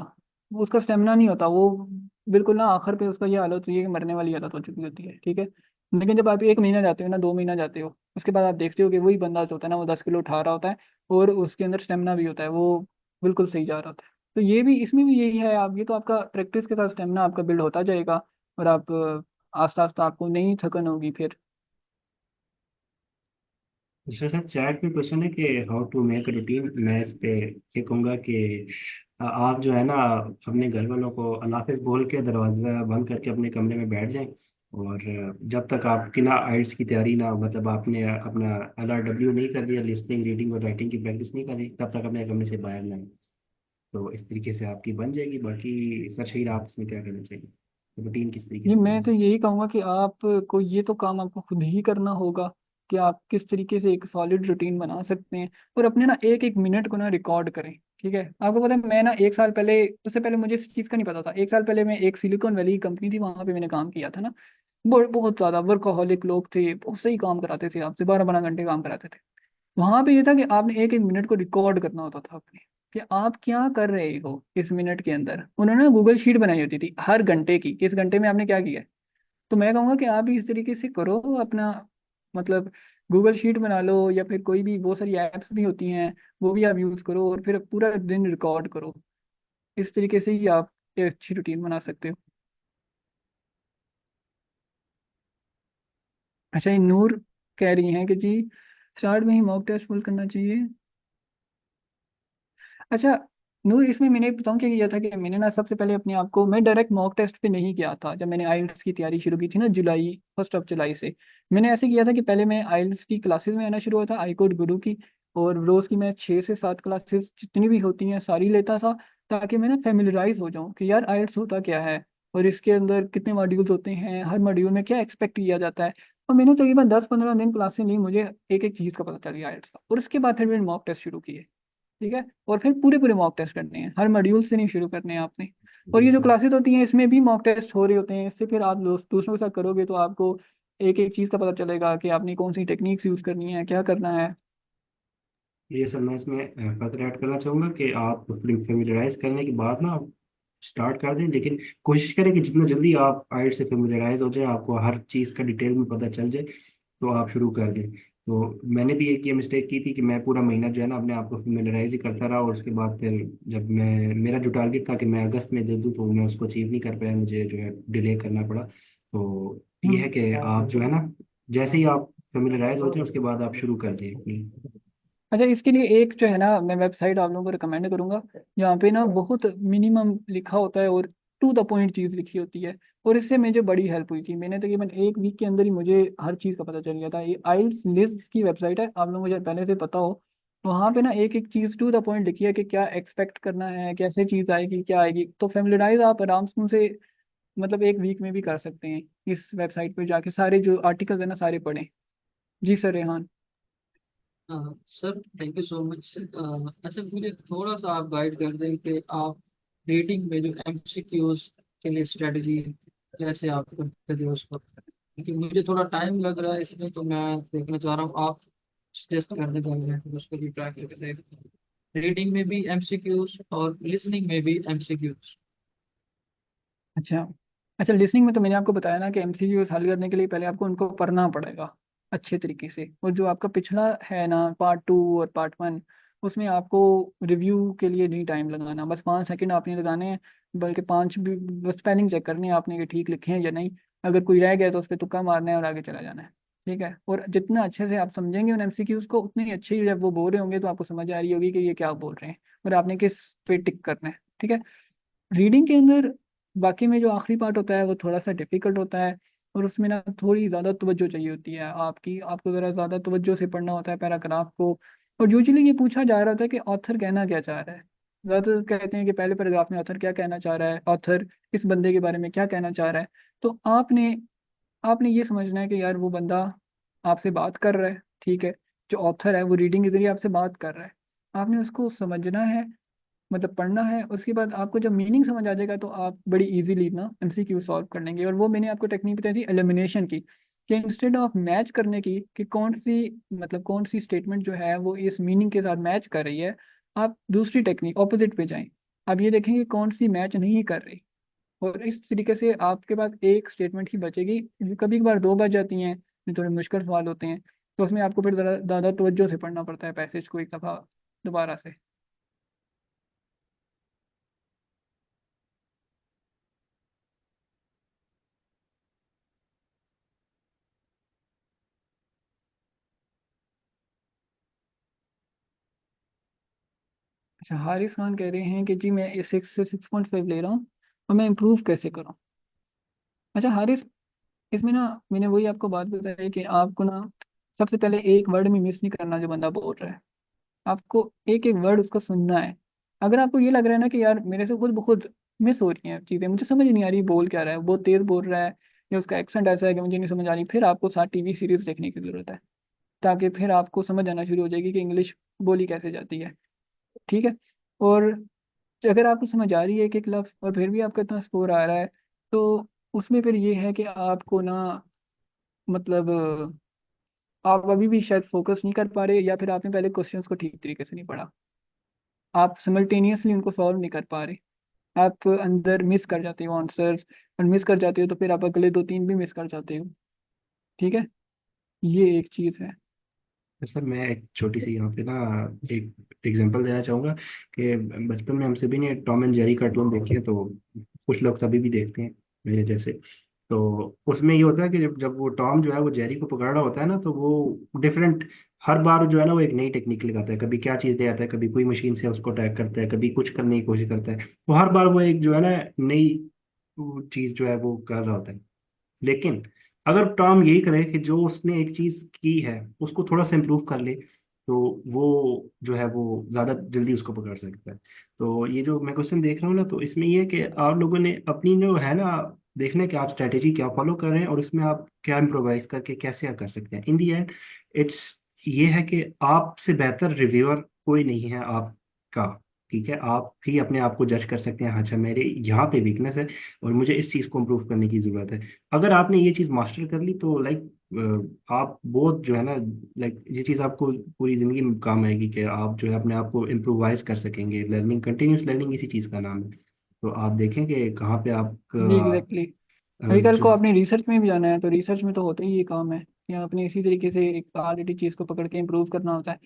वो उसका स्टेमिना नहीं होता वो, बिल्कुल ना आखिर पे उसका ये हालत होती है कि मरने वाली हालत हो चुकी होती है, ठीक है। लेकिन जब आप 1 महीना जाते हो ना 2 महीना जाते हो, उसके बाद आप देखते हो कि वही बंदा जो होता है ना वो 10 किलो उठा रहा होता है, और उसके अंदर स्टेमिना भी होता है, वो बिल्कुल सही जा रहा होता है। तो ये भी इसमें भी यही है, आप ये तो आपका प्रैक्टिस के साथ स्टेमिना आपका बिल्ड होता जाएगा, और आप आस्ता आस्ता आपको नहीं थकन होगी फिर। दूसरा सर चैट में क्वेश्चन है कि how to make a routine. मैं इस पे ये कहूँगा कि आप जो है ना अपने घर वालों को अल्लाह हाफिज़ बोल के दरवाज़ा बंद करके अपने कमरे में बैठ जाएं। और जब तक आपकी ना आइल्स की तैयारी ना, मतलब आपने अपना LRW नहीं कर लिया, लिसनिंग रीडिंग और राइटिंग की प्रैक्टिस नहीं करी, तब तक अपने कमरे से बाहर ना आए। तो इस तरीके से आपकी बन जाएगी। बाकी सर शहीद आप इसमें क्या कहना चाहिए, रूटीन किस तरीके जी से मैं करना तो यही कहूँगा कि आपको ये तो काम आपको खुद ही करना होगा कि आप किस तरीके से एक सॉलिड रूटीन बना सकते हैं, और अपने ना एक एक मिनट को ना रिकॉर्ड करें। ठीक है, आपको पता है मैं ना 1 साल पहले, उससे पहले मुझे इस चीज़ का नहीं पता था, 1 साल पहले मैं एक सिलिकॉन वैली कंपनी थी वहाँ पे मैंने काम किया था ना। बहुत ज़्यादा वर्कोहॉलिक लोग थे, बहुत सही काम कराते थे, आपसे 12 12 घंटे काम कराते थे। वहां पे ये था कि आपने एक एक मिनट को रिकॉर्ड करना होता था अपने, कि आप क्या कर रहे हो इस मिनट के अंदर। उन्होंने गूगल शीट बनाई होती थी हर घंटे की, किस घंटे में आपने क्या किया है। तो मैं कहूँगा कि आप भी इस तरीके से करो अपना, मतलब गूगल शीट बना लो, या फिर कोई भी बहुत सारी एप्स भी होती हैं वो भी आप यूज़ करो, और फिर पूरा दिन रिकॉर्ड करो। इस तरीके से ही आप एक अच्छी रूटीन बना सकते हो। अच्छा, ये नूर कह रही हैं कि जी स्टार्ट में ही मॉक टेस्ट फुल करना चाहिए। अच्छा नूर, इसमें मैंने बताऊँ क्या किया था कि मैंने ना सबसे पहले अपने आप को, मैं डायरेक्ट मॉक टेस्ट पे नहीं किया था जब मैंने आइल्स की तैयारी शुरू की थी ना जुलाई, 1 जुलाई से। मैंने ऐसे किया था कि पहले मैं आइल्स की क्लासेस में आना शुरू हुआ था, आई कोड गुरु की, और रोज़ की मैं 6 से 7 क्लासेस जितनी भी होती हैं सारी लेता था, ताकि मैं ना फेमिलराइज हो जाऊँ कि यार आइल्स होता क्या है, और इसके अंदर कितने मॉड्यूल्स होते हैं, हर मॉड्यूल में क्या एक्सपेक्ट किया जाता है। और मैंने तकरीबन 10 15 दिन क्लासें ली, मुझे एक एक चीज़ का पता चल गया आइल्स का, और उसके बाद फिर मैंने मॉक टेस्ट शुरू किए। ठीक है, और फिर पूरे पूरे मॉक टेस्ट करने हैं, हर मॉड्यूल से नहीं शुरू करने हैं आपने। और जी ये जो सर। क्लासेस होती हैं इसमें भी मॉक टेस्ट हो रहे होते हैं, इससे फिर आप दूसरों के साथ करोगे तो आपको एक एक चीज़ का पता चलेगा कि आपने कौन सी टेक्निक्स यूज़ करनी है, क्या करना है। ये सर मैं इसमें फर्दर ऐड करना चाहूँगा कि आप फेमिलराइज करने के बाद ना आप स्टार्ट कर दें, लेकिन कोशिश करें कि जितना जल्दी आप आइट से फेमिलराइज हो जाए, आपको हर चीज़ का डिटेल में पता चल जाए, तो आप शुरू कर दें। तो मैंने भी एक ये मिस्टेक की थी कि मैं पूरा महीना जो है ना अपने आप को फेमिलराइज ही करता रहा, और उसके बाद फिर जब मैं, मेरा जो टारगेट था कि मैं अगस्त में दे दूँ, तो मैं उसको अचीव नहीं कर पाया, मुझे जो है डिले करना पड़ा। तो ये है कि आप जो है ना जैसे ही आप फेमिलराइज हो जाए उसके बाद आप शुरू कर दें अपनी। अच्छा, इसके लिए एक जो है ना मैं वेबसाइट आप लोगों को रिकमेंड करूंगा, जहाँ पे ना बहुत मिनिमम लिखा होता है और टू द पॉइंट चीज़ लिखी होती है, और इससे मुझे बड़ी हेल्प हुई थी। मैंने तकरीबन 1 वीक के अंदर ही मुझे हर चीज़ का पता चल गया था। ये आइल्स लिस्ट की वेबसाइट है, आप लोग मुझे पहले से पता हो। वहाँ पे ना एक एक चीज़ टू द पॉइंट लिखी है कि क्या एक्सपेक्ट करना है, कैसे चीज़ आएगी क्या आएगी। तो फैमिलिराइज आप आराम से उनसे, मतलब 1 वीक में भी कर सकते हैं। इस वेबसाइट पे जाके सारे जो आर्टिकल्स है ना सारे पढ़ें। जी sir Rehan. Sir thank you so much. अच्छा मुझे थोड़ा सा आप गाइड कर दें कि आप रीडिंग में जो एमसीक्यूज के लिए स्ट्रेटजी कैसे आप करते थे उसको, क्योंकि मुझे थोड़ा टाइम लग रहा है इसमें, तो मैं देखना चाह रहा हूँ आप सजेस्ट कर दें तो मैं फिर उसको भी ट्राई करके देखता हूँ। रीडिंग में भी एमसीक्यूज और लिसनिंग में भी एमसीक्यूज। अच्छा, अच्छा, लिसनिंग में तो मैंने आपको बताया ना कि एमसीक्यूज हल करने के लिए पहले आपको उनको पढ़ना पड़ेगा अच्छे तरीके से। और जो आपका पिछला है ना, पार्ट 2 और पार्ट 1, उसमें आपको रिव्यू के लिए नहीं टाइम लगाना, बस 5 सेकंड आपने लगाने हैं, बल्कि पाँच भी, बस स्पेलिंग चेक करनी है आपने कि ठीक लिखे हैं या नहीं। अगर कोई रह गया तो उस पर तुक्का मारना है और आगे चला जाना है। ठीक है, और जितना अच्छे से आप समझेंगे उन एमसीक्यूज को, उतनी ही अच्छी, जब वो बोल रहे होंगे तो आपको समझ आ रही होगी कि ये क्या बोल रहे हैं और आपने किस पे टिक करना है। ठीक है। रीडिंग के अंदर बाकी में जो आखिरी पार्ट होता है वो थोड़ा सा डिफिकल्ट होता है, और उसमें ना थोड़ी ज़्यादा तवज्जो चाहिए होती है आपकी, आपको ज़रा ज़्यादा तवज्जो से पढ़ना होता है पैराग्राफ को। और यूजुअली ये पूछा जा रहा था कि ऑथर कहना क्या चाह रहा है। ज़्यादातर कहते हैं कि पहले पैराग्राफ में ऑथर क्या कहना चाह रहा है, ऑथर इस बंदे के बारे में क्या कहना चाह रहा है। तो आपने आपने ये समझना है कि यार वो बंदा आपसे बात कर रहा है। ठीक है, जो ऑथर है वो रीडिंग के जरिए आपसे बात कर रहा है, आपने उसको समझना है, मतलब पढ़ना है। उसके बाद आपको जब मीनिंग समझ आ जाएगा तो आप बड़ी इजीली ना एमसीक्यू सॉल्व कर लेंगे। और वो मैंने आपको टेक्निक बताई थी एलिमिनेशन की, कि इंस्टेड ऑफ मैच करने की कि कौन सी, मतलब कौन सी स्टेटमेंट जो है वो इस मीनिंग के साथ मैच कर रही है, आप दूसरी टेक्निक ऑपोजिट पे जाएं। आप ये देखेंगे कौन सी मैच नहीं कर रही, और इस तरीके से आपके पास एक स्टेटमेंट ही बचेगी। कभी कभार दो बच जाती हैं जो थोड़े मुश्किल सवाल होते हैं, तो उसमें आपको फिर ज़रा ज़्यादा तवज्जो से पढ़ना पड़ता है पैसेज को एक दफ़ा दोबारा से। अच्छा, हारिस खान कह रहे हैं कि जी मैं 6 से 6.5 ले रहा हूँ और मैं इम्प्रूव कैसे करूँ। अच्छा हारिस, इसमें ना मैंने वही आपको बात बताई कि आपको ना सबसे पहले एक वर्ड में मिस नहीं करना जो बंदा बोल रहा है। आपको एक एक वर्ड उसका सुनना है। अगर आपको ये लग रहा है ना कि यार मेरे से खुद ब खुद मिस हो रही हैं चीज़ें, मुझे समझ नहीं आ रही बोल क्या रहा है, बहुत तेज़ बोल रहा है या उसका एक्सेंट ऐसा है कि मुझे नहीं समझ आ रही, फिर आपको साथ टीवी सीरीज देखने की ज़रूरत है, ताकि फिर आपको समझ आना शुरू हो जाएगी कि इंग्लिश बोली कैसे जाती है। ठीक है। और अगर आपको समझ आ रही है एक एक लफ्ज़ और फिर भी आपका इतना स्कोर आ रहा है, तो उसमें फिर ये है कि आपको ना, मतलब आप अभी भी शायद फोकस नहीं कर पा रहे, या फिर आपने पहले क्वेश्चंस को ठीक तरीके से नहीं पढ़ा, आप सिमल्टेनियसली उनको सॉल्व नहीं कर पा रहे, आप अंदर मिस कर जाते हो आंसर्स, और मिस कर जाते हो तो फिर आप अगले 2-3 भी मिस कर जाते हो। ठीक है, ये एक चीज़ है। तो सर मैं एक छोटी सी यहाँ पे ना एक एग्जांपल देना चाहूँगा कि बचपन में हम सभी ने टॉम एंड जेरी कार्टून देखे हैं, तो कुछ लोग तभी भी देखते हैं मेरे जैसे। तो उसमें ये होता है कि जब जब वो टॉम जो है वो जेरी को पकड़ रहा होता है ना, तो वो डिफरेंट, हर बार जो है ना वो एक नई टेक्निक लगाता है, कभी क्या चीज़ ले आता है, कभी कोई मशीन से उसको अटैक करता है, कभी कुछ करने की कोशिश करता है। तो हर बार वो एक जो है ना नई चीज़ जो है वो कर रहा होता है। लेकिन अगर टॉम यही करे कि जो उसने एक चीज की है उसको थोड़ा सा इम्प्रूव कर ले, तो वो जो है वो ज्यादा जल्दी उसको पकड़ सकता है। तो ये जो मैं क्वेश्चन देख रहा हूँ ना, तो इसमें ये है कि आप लोगों ने अपनी जो है ना, देखना है कि आप स्ट्रेटेजी क्या फॉलो कर रहे हैं और इसमें आप क्या इम्प्रोवाइज करके कैसे कर सकते हैं। इन दी एंड इट्स ये है कि आपसे बेहतर रिव्यूअर कोई नहीं है आपका। ठीक है, आप ही अपने आप को जज कर सकते हैं, हाँ, अच्छा मेरे यहाँ पे वीकनेस है और मुझे इस चीज़ को इम्प्रूव करने की ज़रूरत है। अगर आपने ये चीज़ मास्टर कर ली तो आप बहुत जो है ना, ये चीज़ आपको पूरी ज़िंदगी में काम आएगी कि आप जो है अपने आप को इम्प्रोवाइज कर सकेंगे। लर्निंग, कंटिन्यूस लर्निंग इसी चीज़ का नाम है। तो आप देखें कि कहाँ पे जी आपका एग्जैक्टली। अभी कल जो को अपनी रिसर्च में भी जाना है, तो रिसर्च में तो होता ही ये काम है कि आपने इसी तरीके से एक ऑलरेडी चीज़ को पकड़ के इम्प्रूव करना होता है।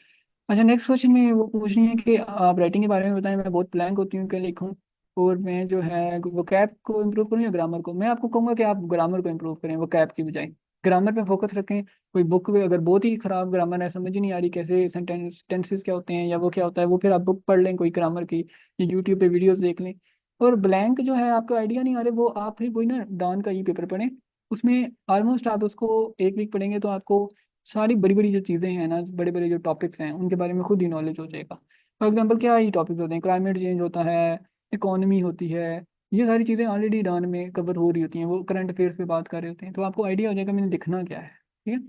अच्छा, नेक्स्ट क्वेश्चन में वो पूछ रही है कि आप राइटिंग के बारे में बताएं, मैं बहुत ब्लैंक होती हूँ क्या लिखूं, और मैं जो है वो कैप को इम्प्रूव करूँ या ग्रामर को। मैं आपको कहूँगा कि आप ग्रामर को इम्प्रूव करें, वो कैप की बजाय ग्रामर पे फोकस रखें। कोई बुक भी अगर बहुत ही खराब ग्रामर है, समझ ही नहीं आ रही कैसे सेंटेंस टेंसेस क्या होते हैं या वो क्या होता है, वो फिर आप बुक पढ़ लें कोई ग्रामर की, या यूट्यूब पे वीडियोस देख लें। और ब्लैंक जो है आपको आइडिया नहीं आ रहे, वो आप फिर वही ना डॉन का ई पेपर पढ़ें। उसमें ऑलमोस्ट आप उसको एक वीक पढ़ेंगे तो आपको सारी बड़ी बड़ी जो चीज़ें हैं ना, बड़े बड़े जो टॉपिक्स हैं उनके बारे में खुद ही नॉलेज हो जाएगा। फॉर एग्जांपल क्या ही टॉपिक्स होते हैं, क्लाइमेट चेंज होता है, इकोनॉमी होती है, ये सारी चीज़ें ऑलरेडी डॉन में कवर हो रही होती हैं, वो करंट अफेयर्स पे बात कर रहे होते हैं, तो आपको आइडिया हो जाएगा मैंने लिखना क्या है। ठीक है।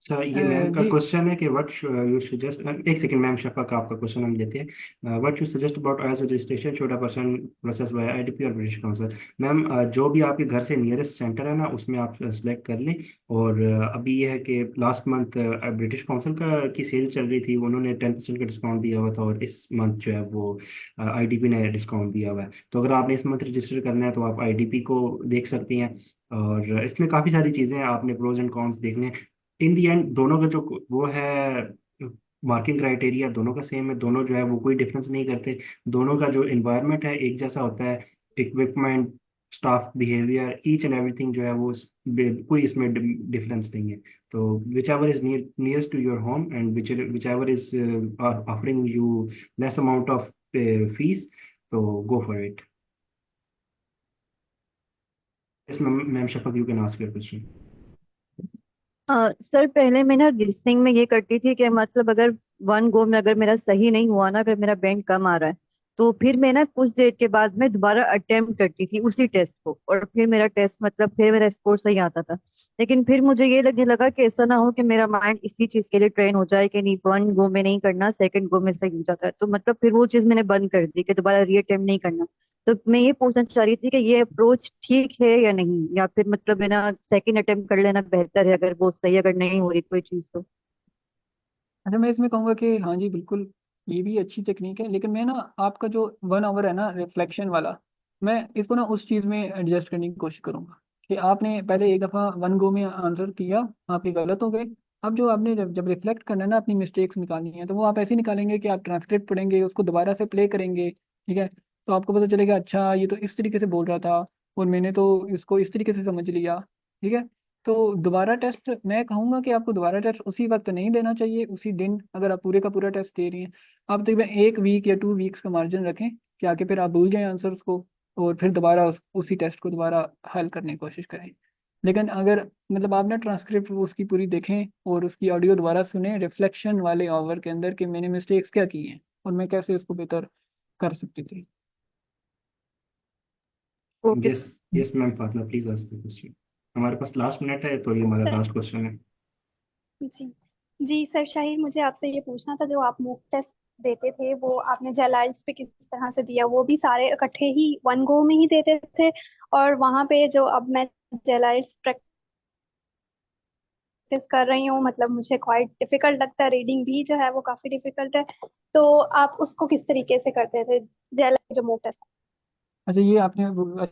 अच्छा, ये मैम का जी। क्वेश्चन है कि व्हाट यू सजेस्ट, एक सेकंड मैम, शफा का आपका क्वेश्चन हम लेते हैं। What you suggest about IELTS registration, should a person process by IDP और ब्रिटिश काउंसिल। मैम, जो भी आपके घर से नियरेस्ट सेंटर है ना, उसमें आप सेलेक्ट कर लें। और अभी ये है कि लास्ट मंथ ब्रिटिश काउंसिल का की सेल चल रही थी, उन्होंने 10% का डिस्काउंट दिया हुआ था, और इस मंथ जो है वो आईडीपी ने डिस्काउंट दिया हुआ है। तो अगर आपने इस मंथ रजिस्टर करना है तो आप आईडीपी को देख सकती हैं। और इसमें काफ़ी सारी चीज़ें हैं, आपने प्रोज एंड कॉन्स देखने। इन दी एंड दोनों का जो वो है, मार्किंग क्राइटेरिया दोनों का सेम है, दोनों जो है वो कोई डिफरेंस नहीं करते। दोनों का जो इन्वायरमेंट है एक जैसा होता है। Equipment, staff behaviour, each and everything जो है वो कोई इसमें डिफरेंस नहीं है। तो whichever is nearest to your home and whichever is offering you less amount of fees, तो go for it. Yes ma'am Shafaq, you can ask your question. Sir पहले मैं ना लिसनिंग में ये करती थी कि मतलब अगर वन गो में अगर मेरा सही नहीं हुआ ना, अगर मेरा बैंड कम आ रहा है, तो फिर मैं ना कुछ देर के बाद मैं दोबारा अटेम्प्ट करती थी उसी टेस्ट को, और फिर मेरा टेस्ट मतलब फिर मेरा स्कोर सही आता था। लेकिन फिर मुझे ये लगने लगा कि ऐसा ना हो कि मेरा माइंड इसी चीज के लिए ट्रेन हो जाए कि नहीं, वन गो में नहीं करना, सेकंड गो में सही हो जाता है, तो मतलब फिर वो चीज मैंने बंद कर दी कि दोबारा रीअटेम्प्ट नहीं करना। तो मैं ये पूछना चाह रही थी कि ये अप्रोच ठीक है या नहीं, या फिर मतलब है ना सेकंड अटेम्प्ट कर लेना बेहतर है अगर वो सही, अगर नहीं हो रही कोई चीज तो। अच्छा, मैं इसमें कहूँगा कि हाँ जी बिल्कुल, ये भी अच्छी टेक्निक है, लेकिन मैं ना आपका जो 1 आवर है ना रिफ्लेक्शन वाला, मैं इसको ना उस चीज़ में एडजस्ट करने की कोशिश करूंगा कि आपने पहले एक दफ़ा वन गो में आंसर किया, आपके गलत हो गए। अब जो आपने जब रिफ्लेक्ट करना है ना, अपनी मिस्टेक्स निकालनी है, तो वो आप ऐसे निकालेंगे कि आप ट्रांसक्रिप्ट पढ़ेंगे, उसको दोबारा से प्ले करेंगे, ठीक है। तो आपको पता चलेगा अच्छा ये तो इस तरीके से बोल रहा था, और मैंने तो इसको इस तरीके से समझ लिया, ठीक है। तो दोबारा टेस्ट मैं कहूँगा कि आपको दोबारा टेस्ट उसी वक्त नहीं देना चाहिए, उसी दिन अगर आप पूरे का पूरा टेस्ट दे रही हैं। आप तकरीबन 1 वीक या 2 वीक्स का मार्जिन रखें कि आके फिर आप भूल जाएं आंसर्स को, और फिर दोबारा उसी टेस्ट को दोबारा हल करने की कोशिश करें। लेकिन अगर मतलब आप ना ट्रांसक्रिप्ट उसकी पूरी देखें और उसकी ऑडियो दोबारा सुने रिफ्लेक्शन वाले आवर के अंदर कि मैंने मिस्टेक्स क्या की हैं और मैं कैसे उसको बेहतर कर सकती थी। Okay. Yes, yes ma'am, Fatima please ask the question. हमारे पास लास्ट मिनट है, तो ये हमारा सर। लास्ट क्वेश्चन है। जी। जी सर, शाहिद मुझे आपसे ये पूछना था, जो आप मॉक टेस्ट देते थे वो आपने जेलाइल्स पे किस तरह से दिया? वो भी सारे इकट्ठे ही वन गो में ही देते थे? और वहां पे जो अब मैं जेलाइल्स प्रैक्टिस कर रही हूँ, मतलब मुझे क्वाइट डिफिकल्ट लगता है, रीडिंग भी जो है वो काफी डिफिकल्ट है। तो आप उसको किस तरीके से करते थे जेलाइल्स जो मॉक टेस्ट? अच्छा, ये आपने